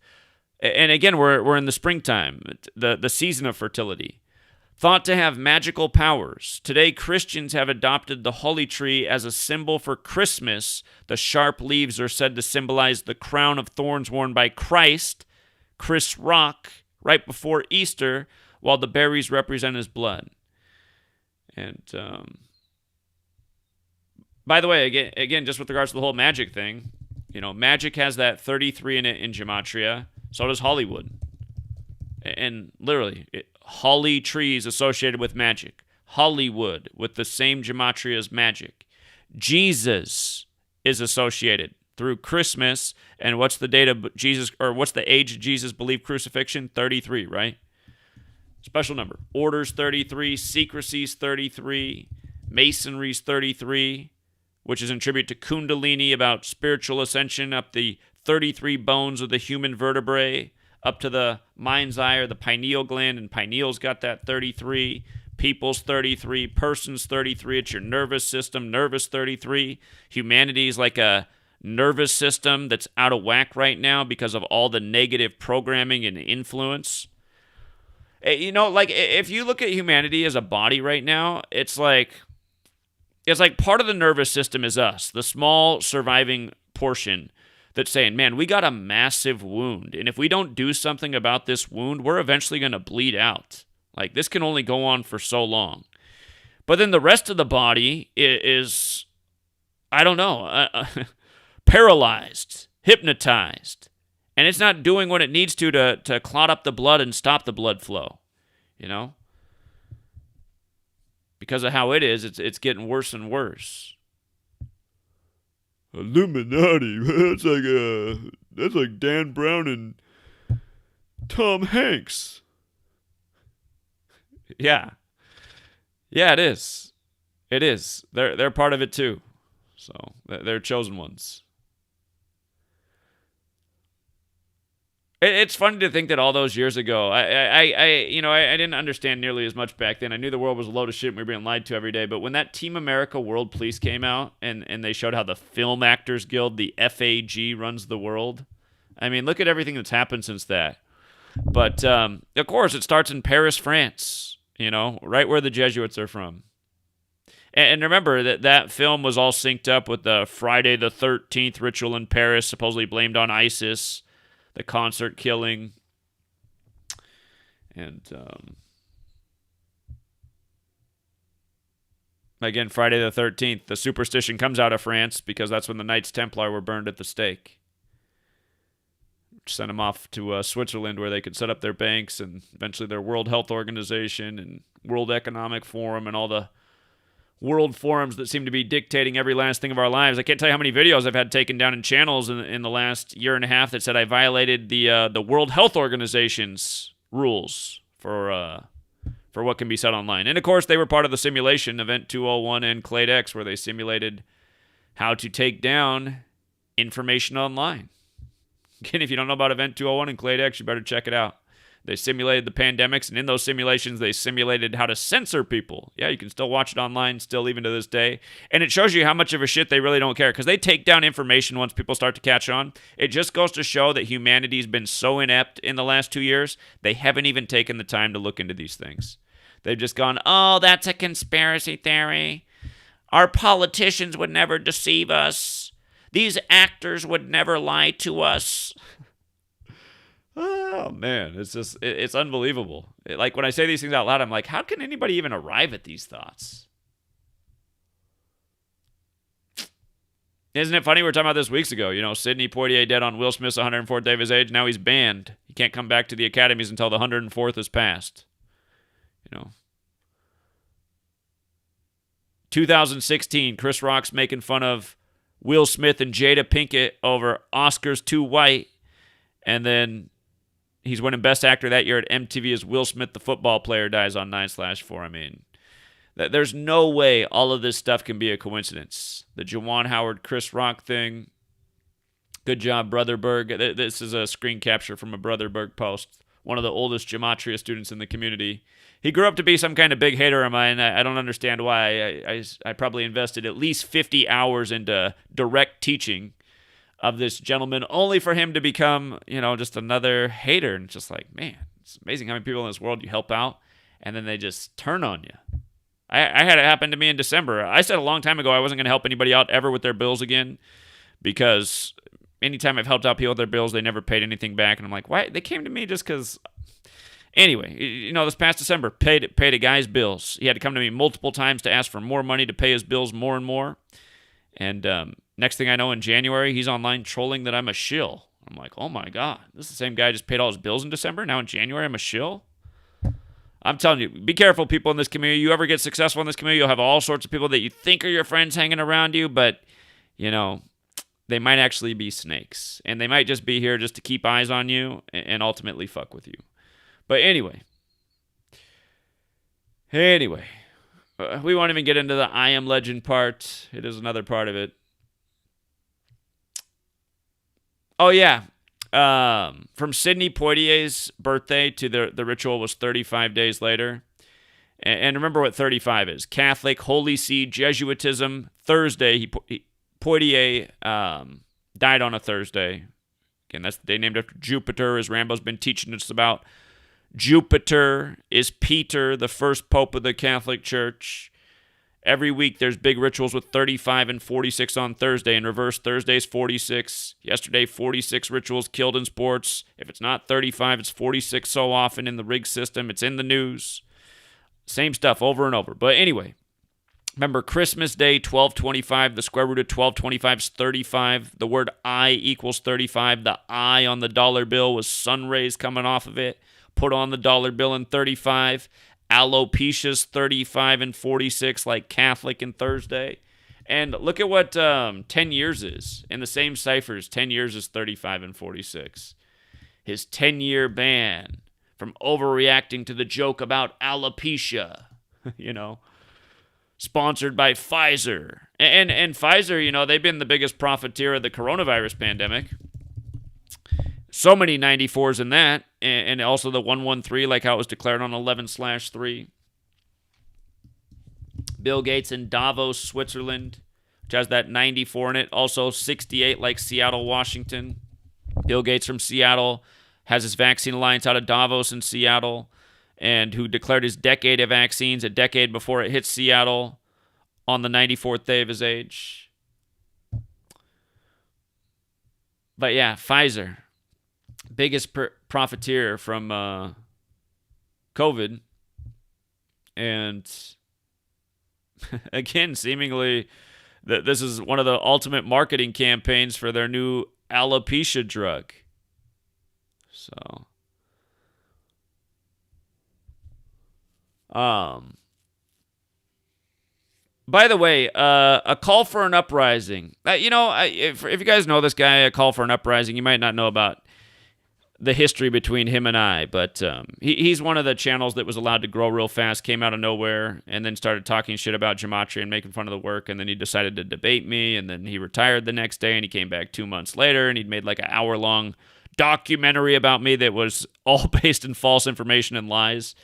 And again, we're in the springtime, the season of fertility. Thought to have magical powers. Today, Christians have adopted the holly tree as a symbol for Christmas. The sharp leaves are said to symbolize the crown of thorns worn by Christ, Chris Rock, right before Easter, while the berries represent his blood. And by the way, again, just with regards to the whole magic thing, you know, magic has that 33 in it in Gematria. So does Hollywood. And literally, holly trees associated with magic. Hollywood with the same gematria as magic. Jesus is associated through Christmas. And what's the date of Jesus, or what's the age of Jesus believed crucifixion? 33, right? Special number. Orders 33, secrecies 33, masonries 33, which is in tribute to Kundalini about spiritual ascension up the 33 bones of the human vertebrae, up to the mind's eye or the pineal gland, and pineal's got that 33. People's 33. Person's 33. It's your nervous system. Nervous 33. Humanity is like a nervous system that's out of whack right now because of all the negative programming and influence. You know, like, if you look at humanity as a body right now, it's like part of the nervous system is us, the small surviving portion that's saying, man, we got a massive wound, and if we don't do something about this wound, we're eventually going to bleed out. Like, this can only go on for so long. But then the rest of the body is I don't know, paralyzed, hypnotized, and it's not doing what it needs to clot up the blood and stop the blood flow, you know? Because of how it is, it's getting worse and worse. Illuminati. That's like Dan Brown and Tom Hanks. Yeah, it is. It is. They're part of it too. So they're chosen ones. It's funny to think that all those years ago, I didn't understand nearly as much back then. I knew the world was a load of shit and we were being lied to every day. But when that Team America World Police came out and they showed how the Film Actors Guild, the FAG, runs the world, I mean, look at everything that's happened since that. But, of course, it starts in Paris, France, you know, right where the Jesuits are from. And remember that film was all synced up with the Friday the 13th ritual in Paris, supposedly blamed on ISIS. The concert killing, and again, Friday the 13th, the superstition comes out of France because that's when the Knights Templar were burned at the stake. Sent them off to Switzerland where they could set up their banks and eventually their World Health Organization and World Economic Forum and all the world forums that seem to be dictating every last thing of our lives. I can't tell you how many videos I've had taken down in channels in the last year and a half that said I violated the World Health Organization's rules for what can be said online. And of course, they were part of the simulation, Event 201 and Clade X, where they simulated how to take down information online. Again, if you don't know about Event 201 and Clade X, you better check it out. They simulated the pandemics, and in those simulations, they simulated how to censor people. Yeah, you can still watch it online, still even to this day. And it shows you how much of a shit they really don't care, because they take down information once people start to catch on. It just goes to show that humanity's been so inept in the last 2 years, they haven't even taken the time to look into these things. They've just gone, oh, that's a conspiracy theory. Our politicians would never deceive us. These actors would never lie to us. Oh man, it's just it's unbelievable. Like when I say these things out loud, I'm like, how can anybody even arrive at these thoughts? Isn't it funny? We were talking about this weeks ago. Sidney Poitier dead on Will Smith's 104th day of his age. Now he's banned. He can't come back to the academies until the 104th is passed. 2016, Chris Rock's making fun of Will Smith and Jada Pinkett over Oscars Too White. And then he's winning Best Actor that year at MTV as Will Smith, the football player, dies on 9/4. I mean, there's no way all of this stuff can be a coincidence. The Juwan Howard, Chris Rock thing. Good job, Brother Berg. This is a screen capture from a Brother Berg post. One of the oldest Gematria students in the community. He grew up to be some kind of big hater of mine. I don't understand why. I probably invested at least 50 hours into direct teaching of this gentleman, only for him to become, just another hater. And just like, man, it's amazing how many people in this world you help out, and then they just turn on you. I had it happen to me in December. I said a long time ago I wasn't going to help anybody out ever with their bills again, because anytime I've helped out people with their bills, they never paid anything back. And I'm like, why? They came to me just because. Anyway, this past December, paid a guy's bills. He had to come to me multiple times to ask for more money to pay his bills more and more. And next thing I know, in January, he's online trolling that I'm a shill. I'm like, oh my God, this is the same guy who just paid all his bills in December. Now in January, I'm a shill. I'm telling you, be careful, people in this community. You ever get successful in this community, you'll have all sorts of people that you think are your friends hanging around you, but, they might actually be snakes. And they might just be here just to keep eyes on you and ultimately fuck with you. But anyway, we won't even get into the I Am Legend part. It is another part of it. Oh, yeah. From Sidney Poitier's birthday to the ritual was 35 days later. And remember what 35 is. Catholic, Holy See, Jesuitism. Thursday, Poitier died on a Thursday. Again, that's the day named after Jupiter, as Rambo's been teaching us about. Jupiter is Peter, the first pope of the Catholic Church. Every week there's big rituals with 35 and 46 on Thursday. In reverse, Thursday's 46. Yesterday, 46 rituals killed in sports. If it's not 35, it's 46 so often in the rig system. It's in the news. Same stuff over and over. But anyway, remember Christmas Day, 1225. The square root of 1225 is 35. The word I equals 35. The I on the dollar bill was sun rays coming off of it. Put on the dollar bill in 35. Alopecia's 35 and 46, like Catholic and Thursday. And look at what 10 years is. In the same ciphers, 10 years is 35 and 46. His 10-year ban from overreacting to the joke about alopecia, sponsored by Pfizer. And Pfizer, they've been the biggest profiteer of the coronavirus pandemic. So many 94s in that, and also the 113, like how it was declared on 11/3. Bill Gates in Davos, Switzerland, which has that 94 in it. Also 68, like Seattle, Washington. Bill Gates from Seattle has his vaccine alliance out of Davos in Seattle, and who declared his decade of vaccines a decade before it hit Seattle on the 94th day of his age. But yeah, Pfizer. Biggest profiteer from COVID. And again, seemingly, this is one of the ultimate marketing campaigns for their new alopecia drug. So, by the way, a call for an uprising. If you guys know this guy, a call for an uprising, you might not know about the history between him and I, but he's one of the channels that was allowed to grow real fast, came out of nowhere, and then started talking shit about Gematria and making fun of the work, and then he decided to debate me, and then he retired the next day, and he came back 2 months later, and he'd made like an hour-long documentary about me that was all based in false information and lies.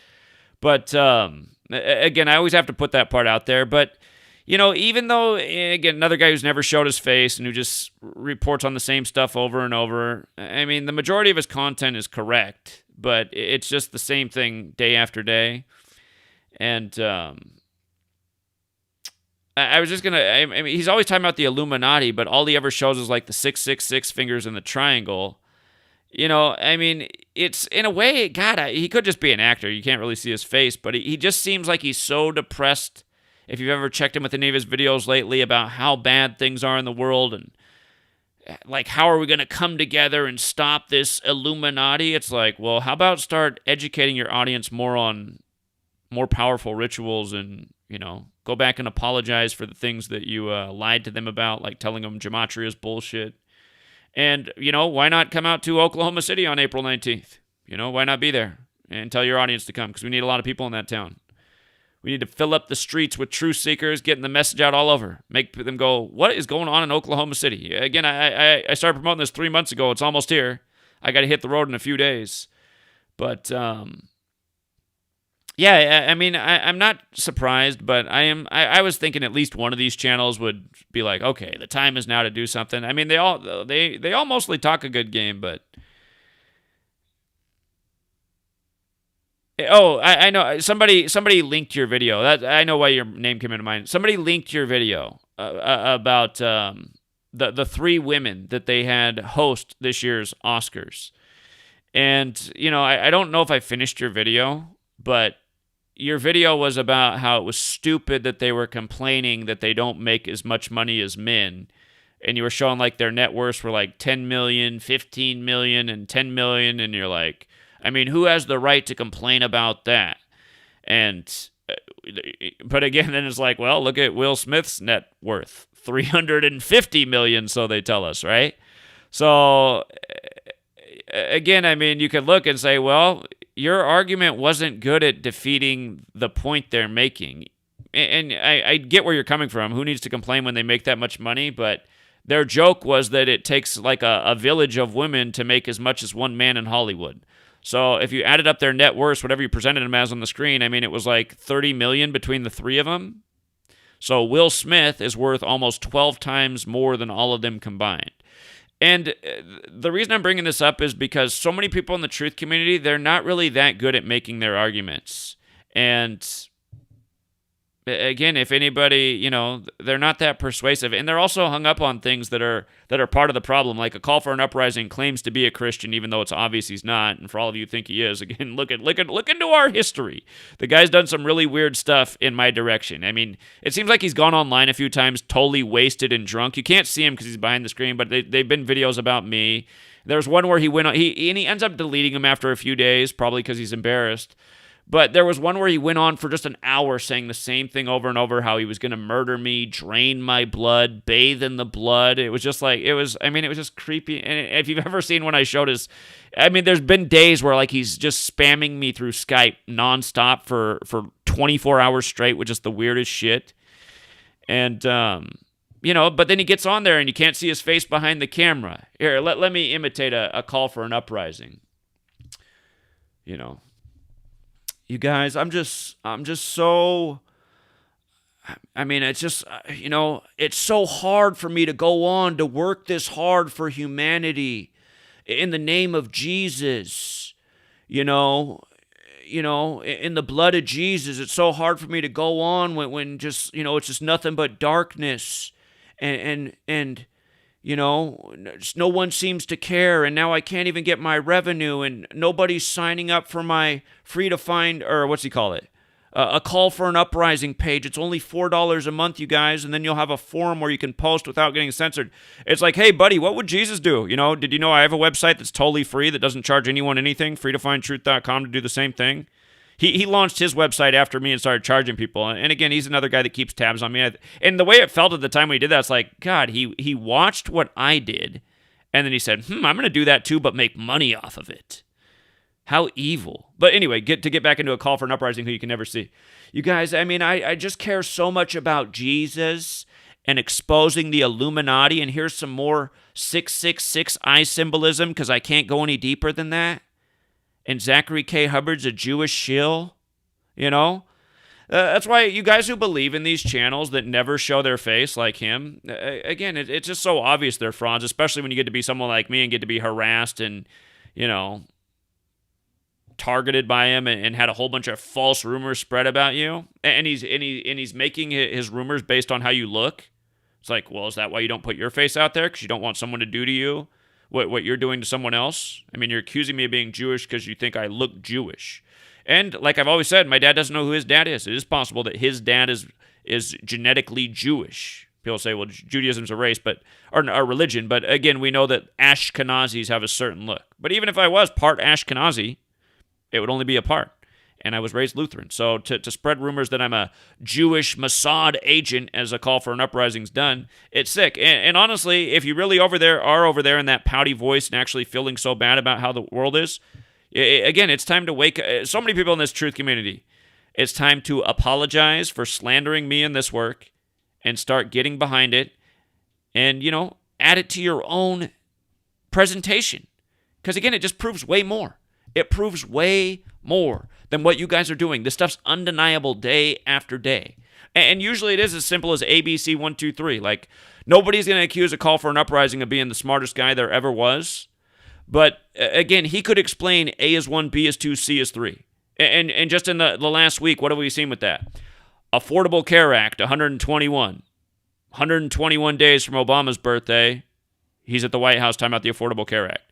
But again, I always have to put that part out there, but even though, again, another guy who's never showed his face and who just reports on the same stuff over and over, I mean, the majority of his content is correct, but it's just the same thing day after day. And I was just going to, I mean, he's always talking about the Illuminati, but all he ever shows is like the 666 fingers in the triangle. I mean, it's in a way, God, he could just be an actor. You can't really see his face, but he just seems like he's so depressed. If you've ever checked him with any of his videos lately about how bad things are in the world and like, how are we going to come together and stop this Illuminati? It's like, well, how about start educating your audience more on more powerful rituals and, go back and apologize for the things that you lied to them about, like telling them Gematria is bullshit. And, why not come out to Oklahoma City on April 19th? Why not be there and tell your audience to come? Because we need a lot of people in that town. We need to fill up the streets with truth seekers, getting the message out all over. Make them go, what is going on in Oklahoma City? Again, I started promoting this 3 months ago. It's almost here. I got to hit the road in a few days. But, yeah, I mean, I'm not surprised, but I was thinking at least one of these channels would be like, okay, the time is now to do something. I mean, they all mostly talk a good game, but oh, I know somebody linked your video. I know why your name came into mind. Somebody linked your video about the three women that they had host this year's Oscars, and I don't know if I finished your video, but your video was about how it was stupid that they were complaining that they don't make as much money as men. And you were showing like their net worths were like 10 million, 15 million, and 10 million. And you're like, I mean, who has the right to complain about that? And, but again, then it's like, well, look at Will Smith's net worth, 350 million, so they tell us, right? So, again, I mean, you could look and say, well, your argument wasn't good at defeating the point they're making. And I get where you're coming from. Who needs to complain when they make that much money? But their joke was that it takes like a village of women to make as much as one man in Hollywood. So if you added up their net worth, whatever you presented them as on the screen, I mean, it was like 30 million between the three of them. So Will Smith is worth almost 12 times more than all of them combined. And the reason I'm bringing this up is because so many people in the truth community, they're not really that good at making their arguments. And again, if anybody, they're not that persuasive, and they're also hung up on things that are part of the problem. Like a call for an uprising claims to be a Christian, even though it's obvious he's not. And for all of you who think he is, again, look into our history. The guy's done some really weird stuff in my direction. I mean, it seems like he's gone online a few times, totally wasted and drunk. You can't see him because he's behind the screen, but they've been videos about me. There's one where he went on, he ends up deleting them after a few days, probably because he's embarrassed. But there was one where he went on for just an hour saying the same thing over and over, how he was going to murder me, drain my blood, bathe in the blood. It was just like, it was just creepy. And if you've ever seen when I showed there's been days where like he's just spamming me through Skype nonstop for 24 hours straight with just the weirdest shit. And, but then he gets on there and you can't see his face behind the camera. Here, let me imitate a call for an uprising. You guys, I'm just so, I mean, it's just, it's so hard for me to go on to work this hard for humanity in the name of Jesus, in the blood of Jesus. It's so hard for me to go on when just, it's just nothing but darkness and just no one seems to care, and now I can't even get my revenue, and nobody's signing up for my free to find, or what's he call it? A call for an uprising page. It's only $4 a month, you guys, and then you'll have a forum where you can post without getting censored. It's like, hey, buddy, what would Jesus do? Did you know I have a website that's totally free that doesn't charge anyone anything? freetofindtruth.com to do the same thing. He launched his website after me and started charging people. And again, he's another guy that keeps tabs on me. And the way it felt at the time when he did that, it's like, God, he watched what I did, and then he said, I'm going to do that too, but make money off of it. How evil. But anyway, get back into a call for an uprising who you can never see. You guys, I just care so much about Jesus and exposing the Illuminati. And here's some more 666 eye symbolism because I can't go any deeper than that. And Zachary K. Hubbard's a Jewish shill, That's why you guys who believe in these channels that never show their face like him, again, it's just so obvious they're frauds, especially when you get to be someone like me and get to be harassed and, targeted by him and had a whole bunch of false rumors spread about you. And he's making his rumors based on how you look. It's like, well, is that why you don't put your face out there? Because you don't want someone to do to you what you're doing to someone else. I mean, you're accusing me of being Jewish because you think I look Jewish. And like I've always said, my dad doesn't know who his dad is. It is possible that his dad is genetically Jewish. People say, well, Judaism's a race, or a religion. But again, we know that Ashkenazis have a certain look. But even if I was part Ashkenazi, it would only be a part. And I was raised Lutheran. So to spread rumors that I'm a Jewish Mossad agent as a call for an uprising's done, it's sick. And honestly, if you really are over there in that pouty voice and actually feeling so bad about how the world is, again, it's time to wake up. So many people in this truth community, it's time to apologize for slandering me in this work and start getting behind it and, add it to your own presentation. Because again, it just proves way more. It proves way more than what you guys are doing. This stuff's undeniable day after day. And usually it is as simple as ABC 1, 2, 3. Like, nobody's going to accuse a call for an uprising of being the smartest guy there ever was. But again, he could explain A is 1, B is 2, C is 3. And just in the last week, what have we seen with that? Affordable Care Act, 121. 121 days from Obama's birthday, he's at the White House talking about the Affordable Care Act.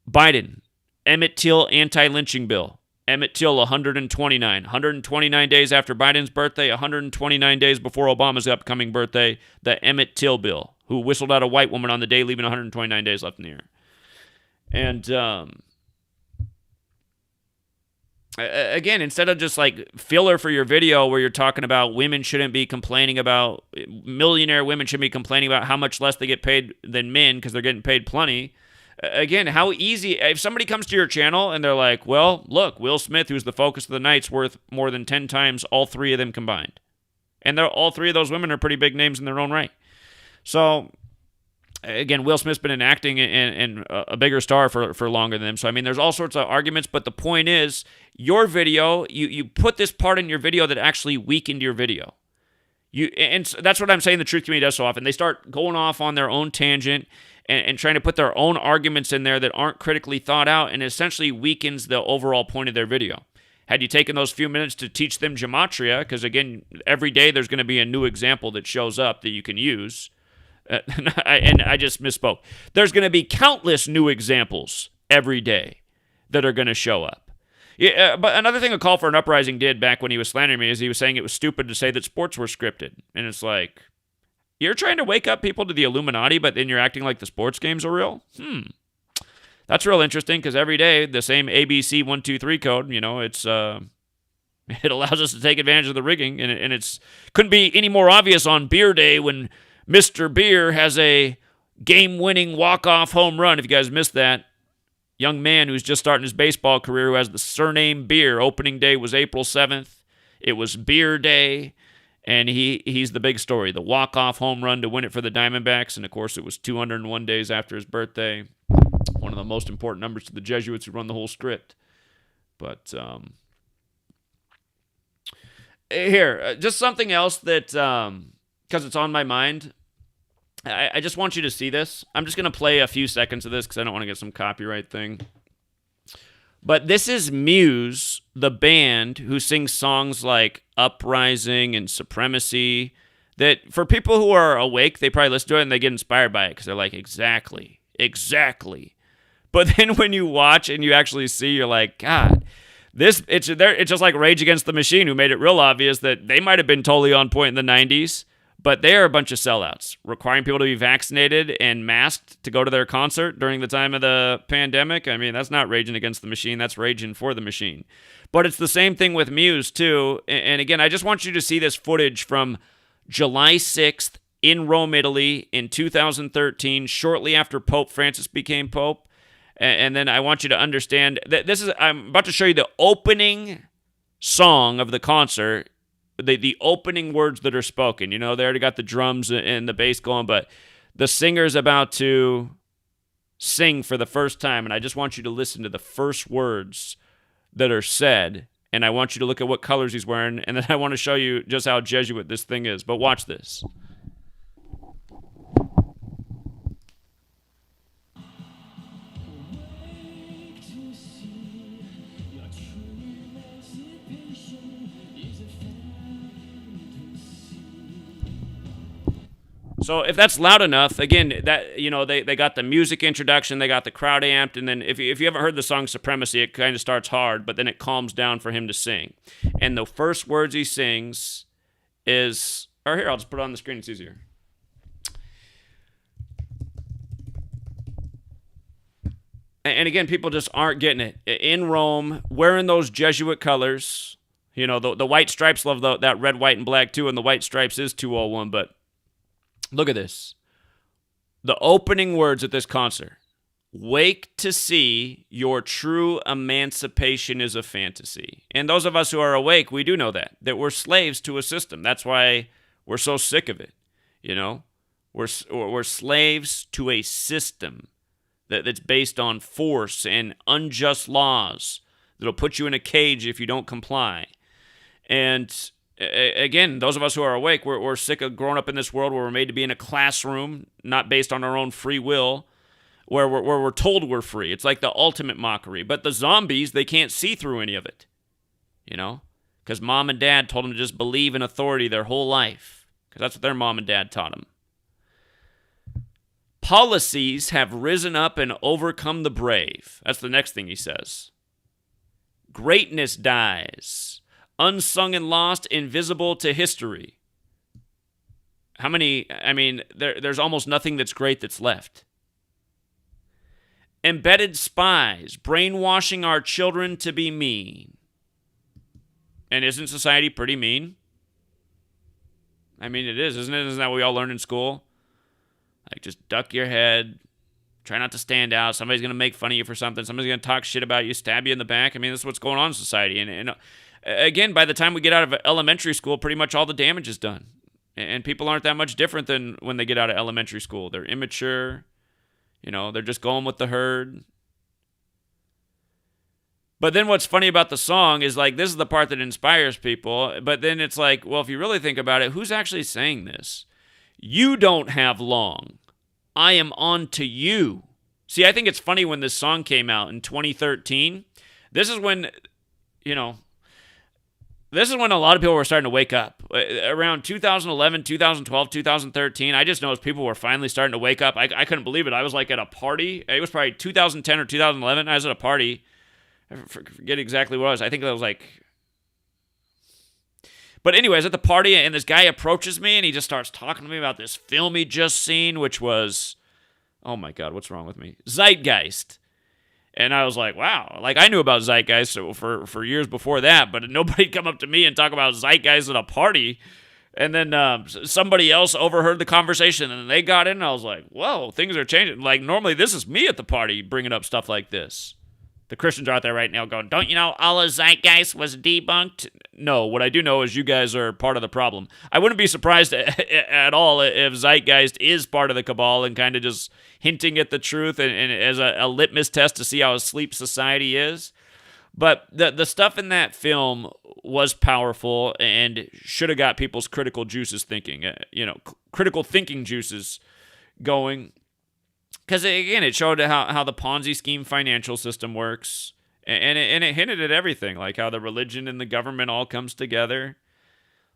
Biden, Emmett Till anti-lynching bill. Emmett Till, 129. 129 days after Biden's birthday, 129 days before Obama's upcoming birthday, the Emmett Till bill, who whistled out a white woman on the day, leaving 129 days left in the year. And again, instead of just like filler for your video where you're talking about women shouldn't be complaining about, millionaire women shouldn't be complaining about how much less they get paid than men because they're getting paid plenty. Again, how easy, if somebody comes to your channel and they're like, well, look, Will Smith, who's the focus of the night's worth more than 10 times all three of them combined. And all three of those women are pretty big names in their own right. So, again, Will Smith's been in acting and a bigger star for longer than them. So, I mean, there's all sorts of arguments. But the point is, your video, you put this part in your video that actually weakened your video. And that's what I'm saying the truth community does so often. They start going off on their own tangent and trying to put their own arguments in there that aren't critically thought out and essentially weakens the overall point of their video. Had you taken those few minutes to teach them gematria, because again, every day there's going to be a new example that shows up that you can use. And I just misspoke. There's going to be countless new examples every day that are going to show up. Yeah, but another thing a call for an uprising did back when he was slandering me is he was saying it was stupid to say that sports were scripted. And it's like, you're trying to wake up people to the Illuminati, but then you're acting like the sports games are real? That's real interesting because every day the same ABC 1, 2, 3 code, it's it allows us to take advantage of the rigging, and it's couldn't be any more obvious on Beer Day when Mr. Beer has a game-winning walk-off home run. If you guys missed that, young man who's just starting his baseball career who has the surname Beer. Opening day was April 7th. It was Beer Day. And he's the big story, the walk-off home run to win it for the Diamondbacks. And, of course, it was 201 days after his birthday. One of the most important numbers to the Jesuits who run the whole script. But here, just something else that, because it's on my mind, I just want you to see this. I'm just going to play a few seconds of this because I don't want to get some copyright thing. But this is Muse, the band who sings songs like Uprising and Supremacy, that for people who are awake, they probably listen to it and they get inspired by it because they're like, exactly. But then when you watch and you actually see, you're like, God, it's just like Rage Against the Machine, who made it real obvious that they might have been totally on point in the 90s, but they are a bunch of sellouts, requiring people to be vaccinated and masked to go to their concert during the time of the pandemic. I mean, that's not raging against the machine. That's raging for the machine. But it's the same thing with Muse, too. And again, I just want you to see this footage from July 6th in Rome, Italy in 2013, shortly after Pope Francis became Pope. And then I want you to understand that I'm about to show you the opening song of the concert. The opening words that are spoken. They already got the drums and the bass going, but the singer's about to sing for the first time, and I just want you to listen to the first words that are said, and I want you to look at what colors he's wearing, and then I want to show you just how Jesuit this thing is. But watch this. So if that's loud enough, again, that they got the music introduction, they got the crowd amped, and then if you haven't heard the song Supremacy, it kind of starts hard, but then it calms down for him to sing. And the first words he sings is, or here, I'll just put it on the screen, it's easier. And again, people just aren't getting it. In Rome, wearing those Jesuit colors, the white stripes, love that red, white, and black too, and the white stripes is 201, but look at this. The opening words at this concert. Wake to see your true emancipation is a fantasy. And those of us who are awake, we do know that we're slaves to a system. That's why we're so sick of it. We're slaves to a system that's based on force and unjust laws that'll put you in a cage if you don't comply. And again, those of us who are awake, we're sick of growing up in this world where we're made to be in a classroom, not based on our own free will, where we're told we're free. It's like the ultimate mockery. But the zombies, they can't see through any of it, because mom and dad told them to just believe in authority their whole life, because that's what their mom and dad taught them. Policies have risen up and overcome the brave. That's the next thing he says. Greatness dies. Unsung and lost, invisible to history. There's almost nothing that's great that's left. Embedded spies, brainwashing our children to be mean. And isn't society pretty mean? It is, isn't it? Isn't that what we all learned in school? Like, just duck your head. Try not to stand out. Somebody's going to make fun of you for something. Somebody's going to talk shit about you, stab you in the back. That's what's going on in society. And again, by the time we get out of elementary school, pretty much all the damage is done. And people aren't that much different than when they get out of elementary school. They're immature. They're just going with the herd. But then what's funny about the song is, this is the part that inspires people. But then it's like, well, if you really think about it, who's actually saying this? You don't have long. I am on to you. See, I think it's funny when this song came out in 2013. This is when, this is when a lot of people were starting to wake up. Around 2011, 2012, 2013, I just noticed people were finally starting to wake up. I couldn't believe it. I was at a party. It was probably 2010 or 2011. I was at a party. I forget exactly what it was. I think it was But anyways, at the party, and this guy approaches me, and he just starts talking to me about this film he just seen, which was, oh my God, what's wrong with me? Zeitgeist. And I was like, wow. I knew about Zeitgeist for years before that, but nobody'd come up to me and talk about Zeitgeist at a party. And then somebody else overheard the conversation, and they got in, and I was like, whoa, things are changing. Normally this is me at the party bringing up stuff like this. The Christians are out there right now going, don't you know all of Zeitgeist was debunked? No, what I do know is you guys are part of the problem. I wouldn't be surprised at all if Zeitgeist is part of the cabal and kind of just hinting at the truth and as a litmus test to see how asleep society is. But the stuff in that film was powerful and should have got people's critical juices thinking, critical thinking juices going. Because, again, it showed how the Ponzi scheme financial system works. And it hinted at everything, like how the religion and the government all comes together.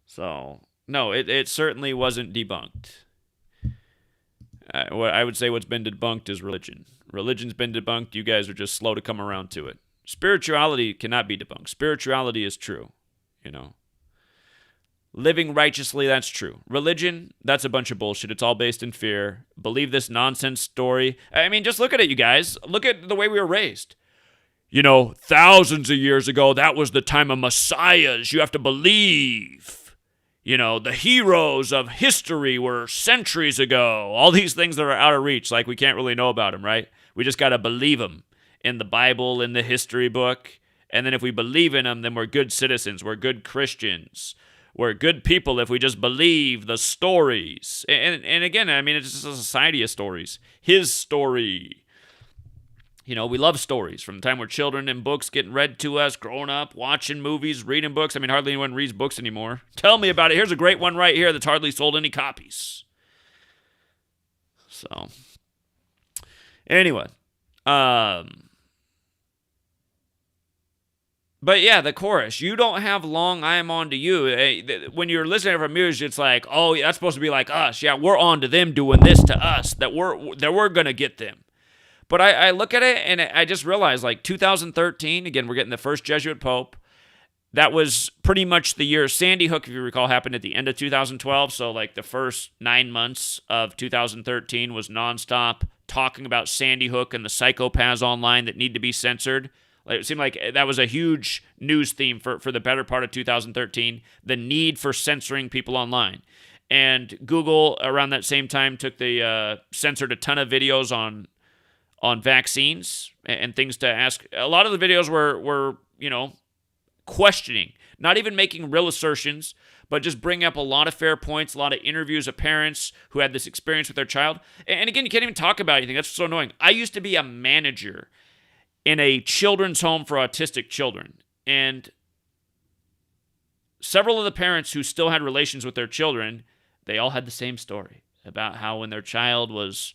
So, no, it certainly wasn't debunked. What I would say what's been debunked is religion. Religion's been debunked. You guys are just slow to come around to it. Spirituality cannot be debunked. Spirituality is true, Living righteously, that's true. Religion, that's a bunch of bullshit. It's all based in fear. Believe this nonsense story. Just look at it, you guys. Look at the way we were raised. Thousands of years ago, that was the time of messiahs. You have to believe. The heroes of history were centuries ago. All these things that are out of reach, we can't really know about them, right? We just got to believe them in the Bible, in the history book. And then if we believe in them, then we're good citizens. We're good Christians. We're good people if we just believe the stories. And again, it's just a society of stories. His story. We love stories from the time we're children and books getting read to us, growing up, watching movies, reading books. Hardly anyone reads books anymore. Tell me about it. Here's a great one right here that's hardly sold any copies. So, anyway. But yeah, the chorus. You don't have long, I am on to you. When you're listening from music, it's like, oh, that's supposed to be like us. Yeah, we're on to them doing this to us. That we're gonna get them. But I look at it and I just realized, like 2013, again, we're getting the first Jesuit Pope. That was pretty much the year. Sandy Hook, if you recall, happened at the end of 2012. So like the first 9 months of 2013 was nonstop talking about Sandy Hook and the psychopaths online that need to be censored. Like, it seemed like that was a huge news theme for the better part of 2013, the need for censoring people online. And Google, around that same time, censored a ton of videos on vaccines and things to ask. A lot of the videos were questioning, not even making real assertions, but just bring up a lot of fair points, a lot of interviews of parents who had this experience with their child. And again, you can't even talk about anything. That's so annoying. I used to be a manager in a children's home for autistic children. And several of the parents who still had relations with their children, they all had the same story about how when their child was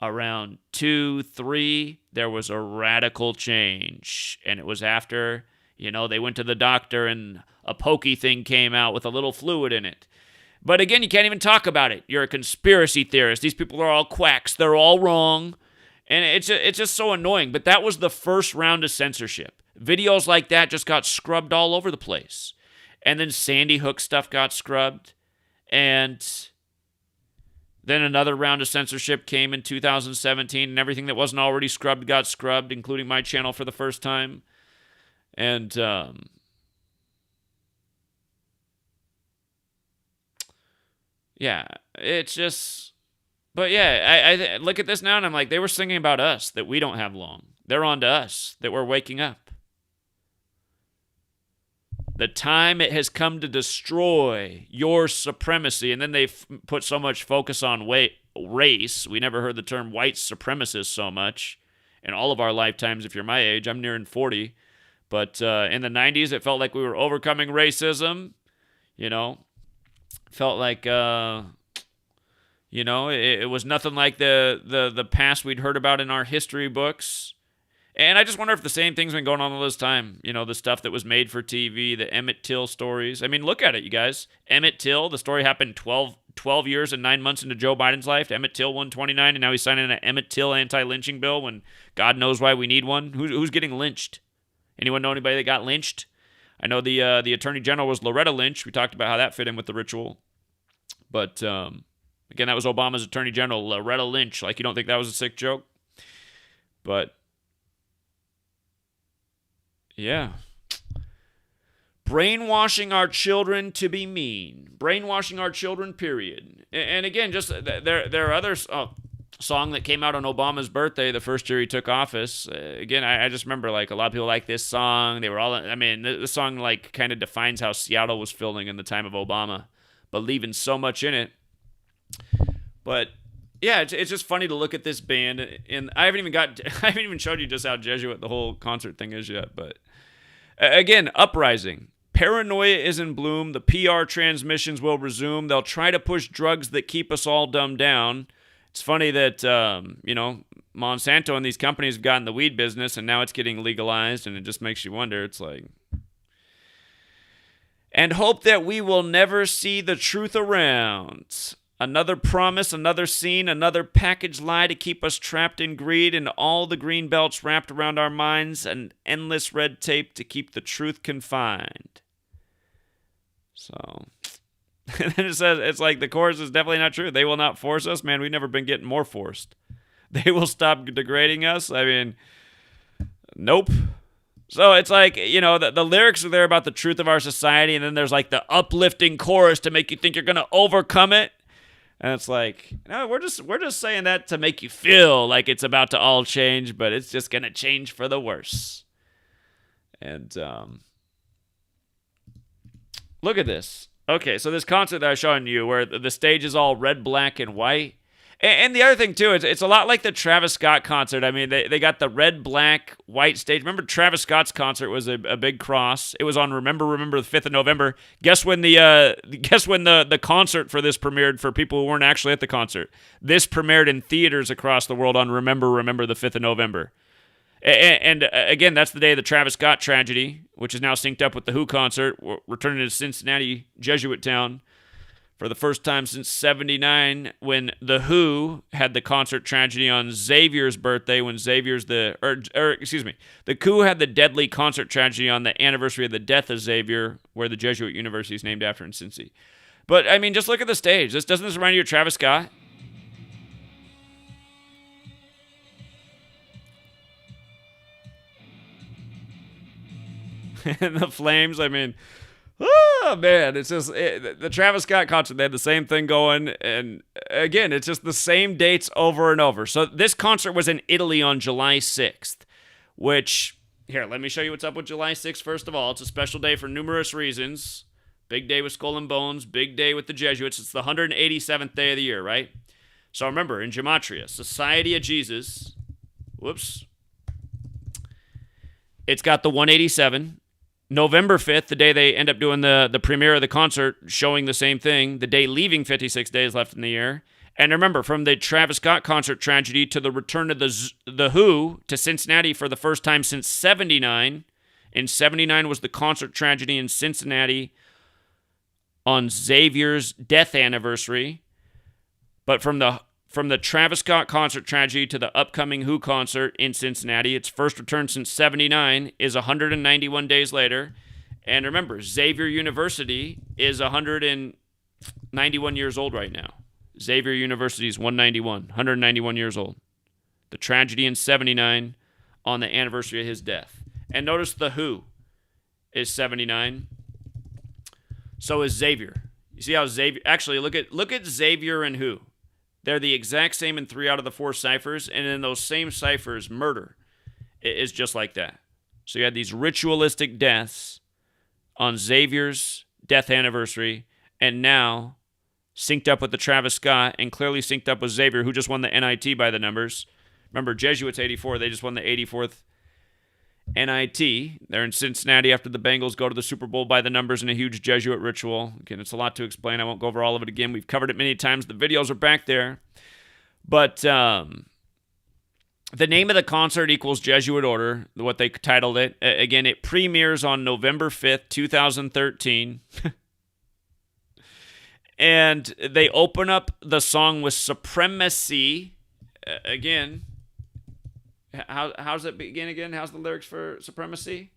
around 2, 3, there was a radical change. And it was after, they went to the doctor and a pokey thing came out with a little fluid in it. But again, you can't even talk about it. You're a conspiracy theorist. These people are all quacks. They're all wrong. And it's just so annoying. But that was the first round of censorship. Videos like that just got scrubbed all over the place. And then Sandy Hook stuff got scrubbed. And then another round of censorship came in 2017. And everything that wasn't already scrubbed got scrubbed, including my channel for the first time. And yeah, it's just... But yeah, I look at this now and I'm like, they were singing about us, that we don't have long. They're on to us, that we're waking up. The time it has come to destroy your supremacy. And then they put so much focus on race. We never heard the term white supremacist so much in all of our lifetimes. If you're my age, I'm nearing 40. But in the 90s, it felt like we were overcoming racism. Felt like... it was nothing like the past we'd heard about in our history books. And I just wonder if the same thing's been going on all this time. The stuff that was made for TV, the Emmett Till stories. I mean, look at it, you guys. Emmett Till, the story happened 12 years and 9 months into Joe Biden's life. Emmett Till won 29, and now he's signing an Emmett Till anti-lynching bill when God knows why we need one. Who's getting lynched? Anyone know anybody that got lynched? I know the Attorney General was Loretta Lynch. We talked about how that fit in with the ritual. But... again, that was Obama's Attorney General, Loretta Lynch. Like, you don't think that was a sick joke? But, yeah. Brainwashing our children to be mean. Brainwashing our children, period. And again, just there are others. Song that came out on Obama's birthday, the first year he took office. Again, I just remember, like, a lot of people like this song. They were all, the song, like, kind of defines how Seattle was feeling in the time of Obama, believing so much in it. But yeah, it's just funny to look at this band, and I haven't even showed you just how Jesuit the whole concert thing is yet. But again, uprising, paranoia is in bloom. The PR transmissions will resume. They'll try to push drugs that keep us all dumbed down. It's funny that Monsanto and these companies have gotten the weed business, and now it's getting legalized, and it just makes you wonder. It's like, and hope that we will never see the truth around. Another promise, another scene, another package lie to keep us trapped in greed, and all the green belts wrapped around our minds, and endless red tape to keep the truth confined. So, and then it says, it's like the chorus is definitely not true. They will not force us. Man, we've never been getting more forced. They will stop degrading us. I mean, nope. So it's like, the lyrics are there about the truth of our society, and then there's like the uplifting chorus to make you think you're going to overcome it. And it's like, no, we're just saying that to make you feel like it's about to all change, but it's just going to change for the worse. And look at this. Okay, so this concert that I was showing you where the stage is all red, black, and white. And the other thing, too, it's a lot like the Travis Scott concert. I mean, they got the red, black, white stage. Remember Travis Scott's concert was a big cross. It was on Remember the 5th of November. Guess when the concert for this premiered for people who weren't actually at the concert? This premiered in theaters across the world on Remember the 5th of November. And again, that's the day of the Travis Scott tragedy, which is now synced up with the Who concert, returning to Cincinnati, Jesuit town, for the first time since '79, when the Who had the concert tragedy on Xavier's birthday, when the Who had the deadly concert tragedy on the anniversary of the death of Xavier, where the Jesuit University is named after in Cincy. But, I mean, just look at the stage. Doesn't this remind you of Travis Scott? And the flames, I mean, oh, man, it's just the Travis Scott concert. They had the same thing going. And again, it's just the same dates over and over. So this concert was in Italy on July 6th, which, here, let me show you what's up with July 6th. First of all, it's a special day for numerous reasons. Big day with Skull and Bones, big day with the Jesuits. It's the 187th day of the year, right? So remember, in Gematria, Society of Jesus, it's got the 187. November 5th, the day they end up doing the premiere of the concert, showing the same thing, the day leaving 56 days left in the year. And remember, from the Travis Scott concert tragedy to the return of the Who to Cincinnati for the first time since '79. In '79 was the concert tragedy in Cincinnati on Xavier's death anniversary. But from the Travis Scott concert tragedy to the upcoming Who concert in Cincinnati, its first return since '79 is 191 days later. And remember, Xavier University is 191 years old right now. Xavier University is 191 years old. The tragedy in '79 on the anniversary of his death. And notice the Who is 79. So is Xavier. You see how Xavier... Actually, look at Xavier and Who. They're the exact same in 3 out of the 4 ciphers, and in those same ciphers, murder is just like that. So you had these ritualistic deaths on Xavier's death anniversary, and now synced up with the Travis Scott, and clearly synced up with Xavier, who just won the NIT by the numbers. Remember, Jesuits 84, they just won the 84th NIT. They're in Cincinnati after the Bengals go to the Super Bowl by the numbers in a huge Jesuit ritual. Again, it's a lot to explain. I won't go over all of it again. We've covered it many times. The videos are back there. But the name of the concert equals Jesuit Order, what they titled it. Again, it premieres on November 5th, 2013. And they open up the song with Supremacy. Again... How's it begin again? How's the lyrics for Supremacy?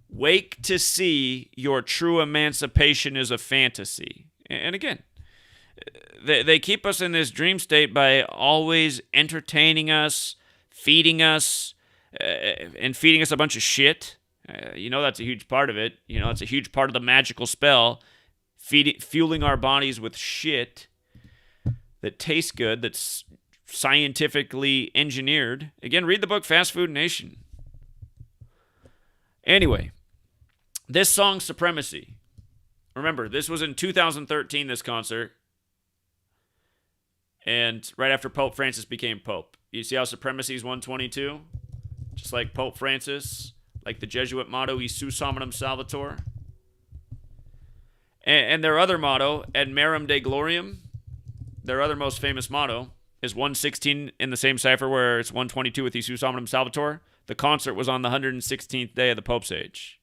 Wake to see your true emancipation is a fantasy. And again, they keep us in this dream state by always entertaining us, feeding us, and feeding us a bunch of shit. That's a huge part of it. It's a huge part of the magical spell, fueling our bodies with shit that tastes good, that's scientifically engineered. Again, read the book Fast Food Nation. Anyway, this song, Supremacy. Remember, this was in 2013, this concert. And right after Pope Francis became Pope. You see how Supremacy is 122? Just like Pope Francis, like the Jesuit motto, Isus Hominum Salvator. And their other motto, Ad Merum Dei Gloriam, their other most famous motto, is 116 in the same cipher where it's 122 with Isus Hominum Salvator. The concert was on the 116th day of the Pope's age.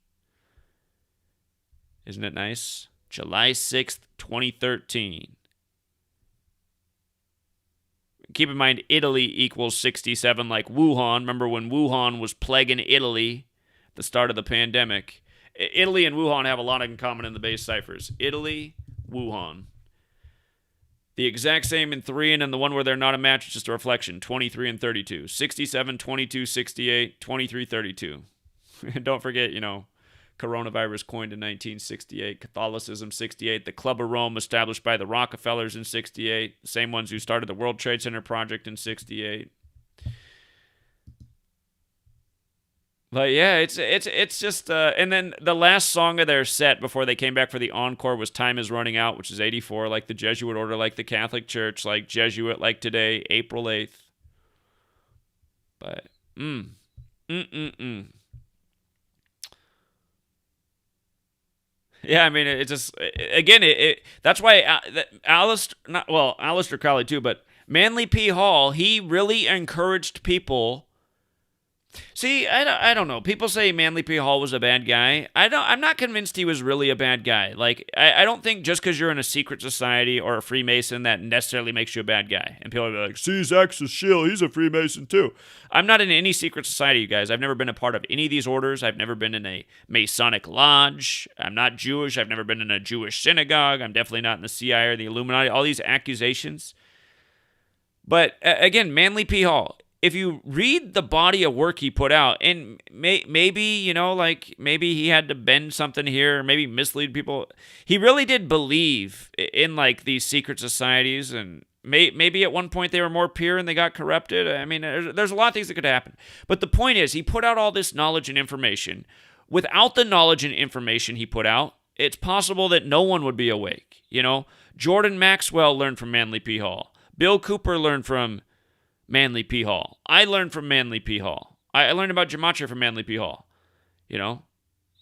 Isn't it nice? July 6th, 2013. Keep in mind, Italy equals 67 like Wuhan. Remember when Wuhan was plaguing Italy at the start of the pandemic? Italy and Wuhan have a lot in common in the base ciphers. Italy, Wuhan. The exact same in 3, and then the one where they're not a match is just a reflection, 23 and 32. 67, 22, 68, 23, 32. And don't forget, coronavirus coined in 1968, Catholicism 68, the Club of Rome established by the Rockefellers in 68, the same ones who started the World Trade Center project in 68. But yeah, it's just, and then the last song of their set before they came back for the encore was Time Is Running Out, which is 84, like the Jesuit Order, like the Catholic Church, like Jesuit, like today, April 8th. But, Yeah, I mean, it just, again, that's why Aleister Crowley too, but Manly P. Hall, he really encouraged people See, I don't know. People say Manly P. Hall was a bad guy. I'm not convinced he was really a bad guy. Like, I don't think just because you're in a secret society or a Freemason that necessarily makes you a bad guy. And people will be like, see, Zach's a shill. He's a Freemason too. I'm not in any secret society, you guys. I've never been a part of any of these orders. I've never been in a Masonic lodge. I'm not Jewish. I've never been in a Jewish synagogue. I'm definitely not in the CIA or the Illuminati. All these accusations. But again, Manly P. Hall, if you read the body of work he put out, and maybe, you know, like maybe he had to bend something here, or maybe mislead people. He really did believe in like these secret societies, and maybe at one point they were more pure and they got corrupted. I mean, there's a lot of things that could happen. But the point is, he put out all this knowledge and information. Without the knowledge and information he put out, it's possible that no one would be awake. You know, Jordan Maxwell learned from Manly P. Hall. Bill Cooper learned from Manly P. Hall. I learned from Manly P. Hall. I learned about Gematria from Manly P. Hall. You know?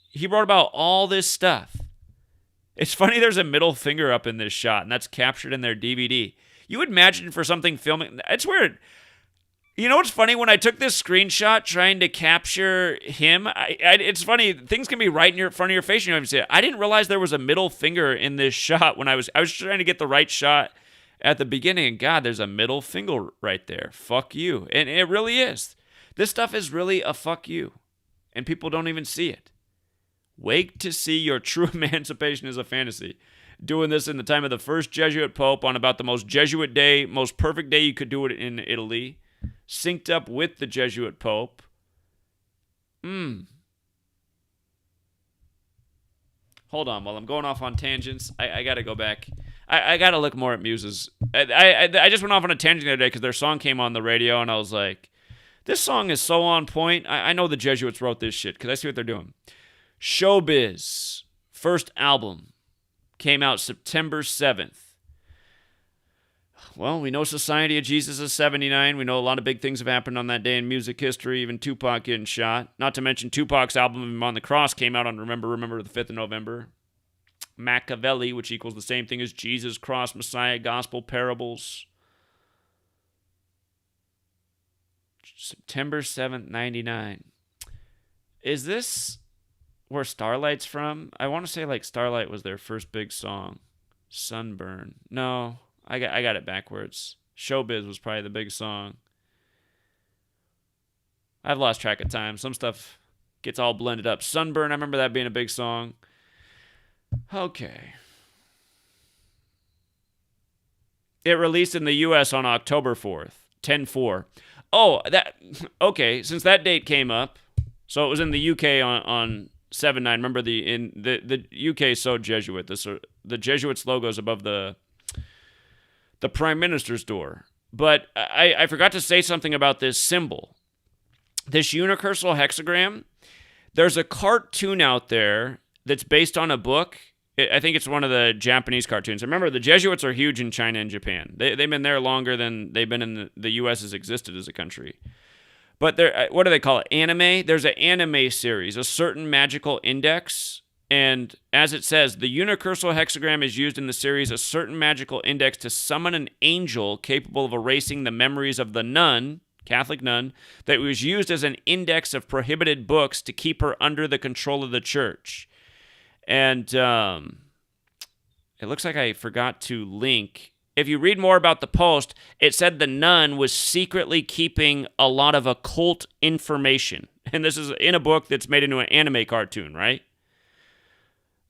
He wrote about all this stuff. It's funny there's a middle finger up in this shot, and that's captured in their DVD. You would imagine for something filming... It's weird. You know what's funny? When I took this screenshot trying to capture him, it's funny. Things can be right in front of your face. You don't even see it. I didn't realize there was a middle finger in this shot when I was trying to get the right shot at the beginning, and God, there's a middle finger right there. Fuck you. And it really is. This stuff is really a fuck you. And people don't even see it. Wait to see your true emancipation as a fantasy. Doing this in the time of the first Jesuit Pope on about the most Jesuit day, most perfect day you could do it in Italy. Synced up with the Jesuit Pope. Hold on, while I'm going off on tangents, I got to go back. I got to look more at Muses. I just went off on a tangent the other day because their song came on the radio, and I was like, this song is so on point. I know the Jesuits wrote this shit because I see what they're doing. Showbiz, first album, came out September 7th. Well, we know Society of Jesus is 79. We know a lot of big things have happened on that day in music history, even Tupac getting shot. Not to mention Tupac's album On the Cross came out on Remember the 5th of November. Machiavelli, which equals the same thing as Jesus, Cross, Messiah, Gospel, Parables. September 7th, 99. Is this where Starlight's from? I want to say like Starlight was their first big song. Sunburn. No, I got it backwards. Showbiz was probably the big song. I've lost track of time. Some stuff gets all blended up. Sunburn, I remember that being a big song. Okay. It released in the U.S. on October 4th, 10/4. Oh, okay, since that date came up, so it was in the UK on 7/9. Remember the UK is so Jesuit. The Jesuits logo is above the Prime Minister's door. But I forgot to say something about this symbol. This Unicursal hexagram, there's a cartoon out there that's based on a book. I think it's one of the Japanese cartoons. Remember, the Jesuits are huge in China and Japan. They've been there longer than they've been in the U.S. has existed as a country. But what do they call it? Anime? There's an anime series, A Certain Magical Index. And as it says, the Unicursal hexagram is used in the series A Certain Magical Index to summon an angel capable of erasing the memories of the nun, Catholic nun, that was used as an index of prohibited books to keep her under the control of the church. And it looks like I forgot to link. If you read more about the post, it said the nun was secretly keeping a lot of occult information. And this is in a book that's made into an anime cartoon, right?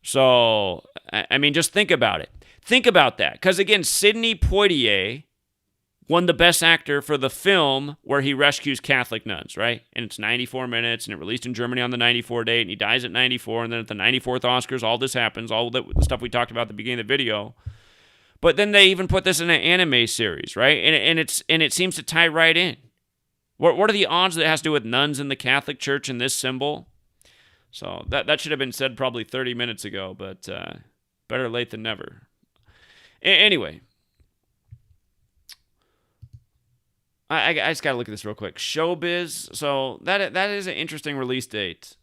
So, I mean, just think about it. Think about that. Because, again, Sidney Poitier won the Best Actor for the film where he rescues Catholic nuns, right? And it's 94 minutes, and it released in Germany on the 94 date, and he dies at 94, and then at the 94th Oscars, all this happens, all the stuff we talked about at the beginning of the video. But then they even put this in an anime series, right? And it seems to tie right in. What are the odds that it has to do with nuns in the Catholic Church and this symbol? So that should have been said probably 30 minutes ago, but better late than never. Anyway. I just got to look at this real quick. Showbiz. So that is an interesting release date.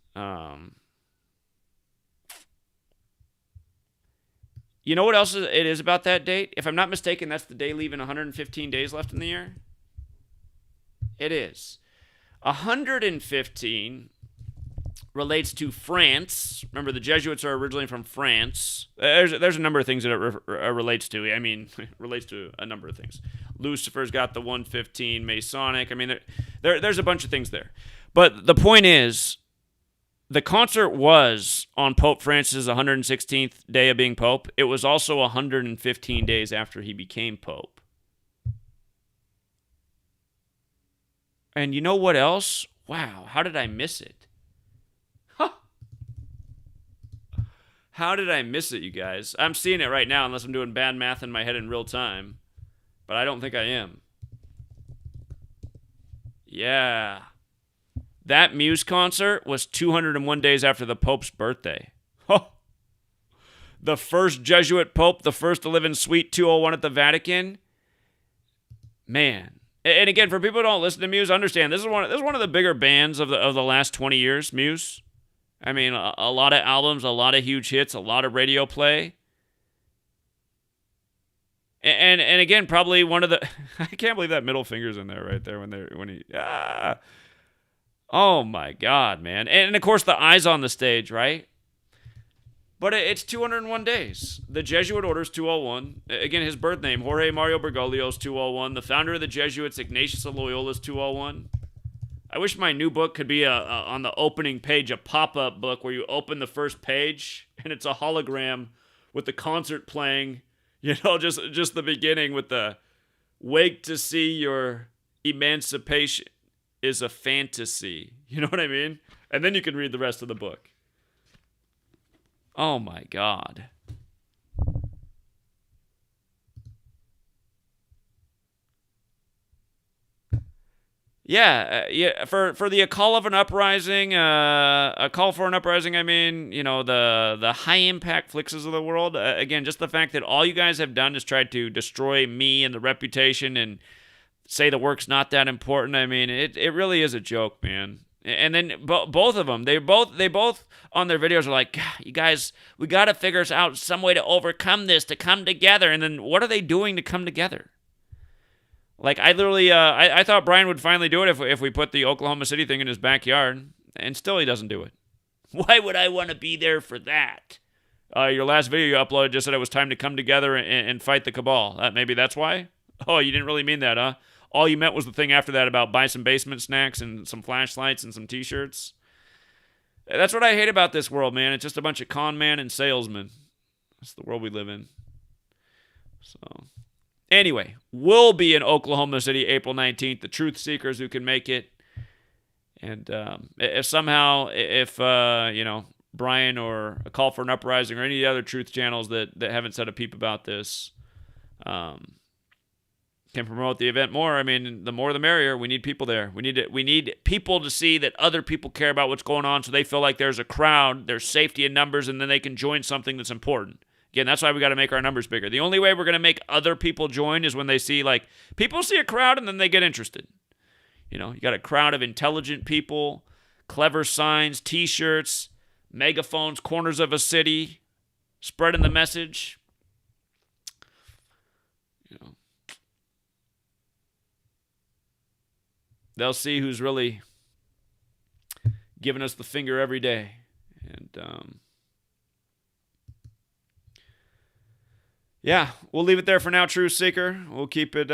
You know what else it is about that date? If I'm not mistaken, that's the day leaving 115 days left in the year. It is. 115 relates to France. Remember, the Jesuits are originally from France. There's a number of things that it relates to. I mean, it relates to a number of things. Lucifer's got the 115, Masonic. I mean, there's a bunch of things there. But the point is, the concert was on Pope Francis' 116th day of being Pope. It was also 115 days after he became Pope. And you know what else? Wow, how did I miss it? Huh. How did I miss it, you guys? I'm seeing it right now, unless I'm doing bad math in my head in real time. But I don't think I am. Yeah. That Muse concert was 201 days after the Pope's birthday. Oh. The first Jesuit Pope, the first to live in Suite 201 at the Vatican. Man. And again, for people who don't listen to Muse, understand this is one of the bigger bands of the last 20 years, Muse. I mean, a lot of albums, a lot of huge hits, a lot of radio play. And again, probably one of the I can't believe that middle finger's in there right there when he oh my God, man. And of course the eyes on the stage, right? But it's 201 days. The Jesuit order's 201. Again, his birth name, Jorge Mario Bergoglio's 201. The founder of the Jesuits, Ignatius of Loyola's 201. I wish my new book could be on the opening page, a pop-up book where you open the first page and it's a hologram with the concert playing, you know, just the beginning with the wake to see your emancipation is a fantasy. You know what I mean? And then you can read the rest of the book. Oh my God. Yeah, for the call of an uprising, a call for an uprising, I mean, you know, the high-impact flixes of the world, again, just the fact that all you guys have done is tried to destroy me and the reputation and say the work's not that important. I mean, it really is a joke, man. And then both of them, they both on their videos are like, you guys, we got to figure out some way to overcome this, to come together. And then what are they doing to come together? Like, I literally, I thought Brian would finally do it if we put the Oklahoma City thing in his backyard, and still he doesn't do it. Why would I want to be there for that? Your last video you uploaded just said it was time to come together and fight the cabal. Maybe that's why? Oh, you didn't really mean that, huh? All you meant was the thing after that about buy some basement snacks and some flashlights and some t-shirts. That's what I hate about this world, man. It's just a bunch of con man and salesmen. That's the world we live in. So, anyway, we'll be in Oklahoma City April 19th. The truth seekers who can make it. And if somehow, you know, Brian or A Call for an Uprising or any of the other truth channels that haven't said a peep about this, can promote the event more. I mean, the more the merrier. We need people there. We need people to see that other people care about what's going on, so they feel like there's a crowd, there's safety in numbers, and then they can join something that's important. Again, that's why we got to make our numbers bigger. The only way we're going to make other people join is when they see, like, people see a crowd and then they get interested. You know, you got a crowd of intelligent people, clever signs, t-shirts, megaphones, corners of a city, spreading the message. You know, they'll see who's really giving us the finger every day. And, yeah, we'll leave it there for now, Truth Seeker. We'll keep it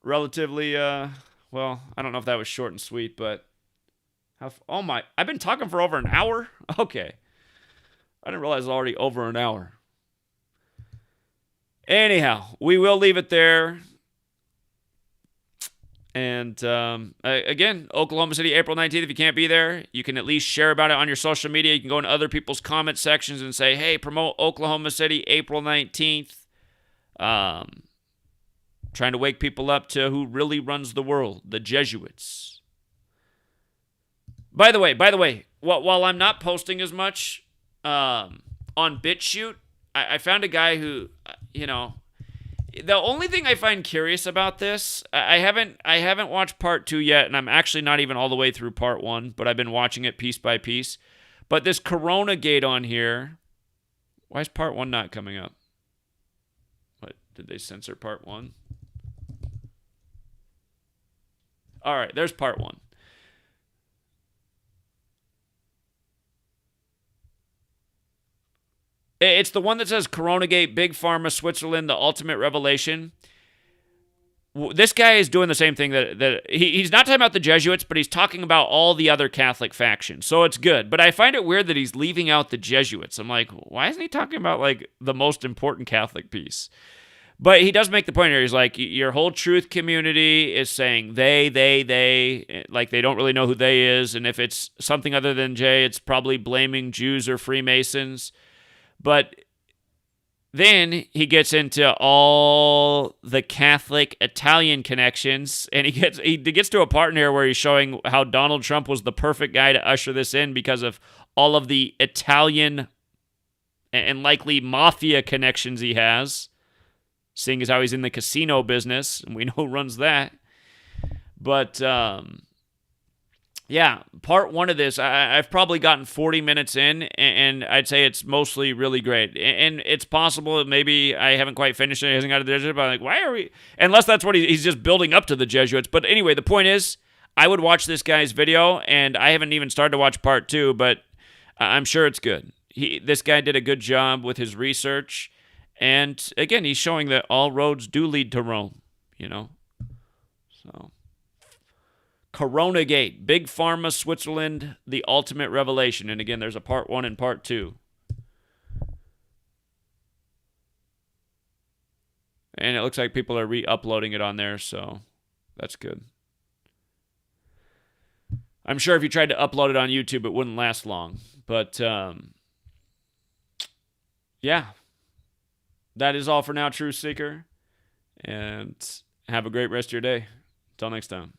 relatively, well, I don't know if that was short and sweet, but oh my, I've been talking for over an hour? Okay. I didn't realize it was already over an hour. Anyhow, we will leave it there. And again, Oklahoma City, April 19th. If you can't be there, you can at least share about it on your social media. You can go in other people's comment sections and say, hey, promote Oklahoma City, April 19th. Trying to wake people up to who really runs the world, the Jesuits. By the way, while I'm not posting as much on BitChute, I found a guy who, you know, the only thing I find curious about this, I haven't watched part 2 yet, and I'm actually not even all the way through part 1, but I've been watching it piece by piece. But this Corona Gate on here, why is part 1 not coming up? What, did they censor part 1? All right, there's part 1. It's the one that says Coronagate, Big Pharma, Switzerland, the ultimate revelation. This guy is doing the same thing that he's not talking about the Jesuits, but he's talking about all the other Catholic factions. So it's good. But I find it weird that he's leaving out the Jesuits. I'm like, why isn't he talking about like the most important Catholic piece? But he does make the point here. He's like, your whole truth community is saying they, like they don't really know who they is. And if it's something other than J, it's probably blaming Jews or Freemasons. But then he gets into all the Catholic Italian connections, and he gets to a part in here where he's showing how Donald Trump was the perfect guy to usher this in because of all of the Italian and likely mafia connections he has, seeing as how he's in the casino business, and we know who runs that. But yeah, part one of this, I've probably gotten 40 minutes in, and I'd say it's mostly really great. And it's possible that maybe I haven't quite finished it, he hasn't got to the Jesuits, but I'm like, why are we? Unless that's what he's just building up to the Jesuits. But anyway, the point is, I would watch this guy's video, and I haven't even started to watch part two, but I'm sure it's good. This guy did a good job with his research, and again, he's showing that all roads do lead to Rome, you know? So... Coronagate, Big Pharma, Switzerland, the ultimate revelation. And again, there's a part one and part two. And it looks like people are re-uploading it on there, so that's good. I'm sure if you tried to upload it on YouTube, it wouldn't last long. But, yeah. That is all for now, Truth Seeker. And have a great rest of your day. Until next time.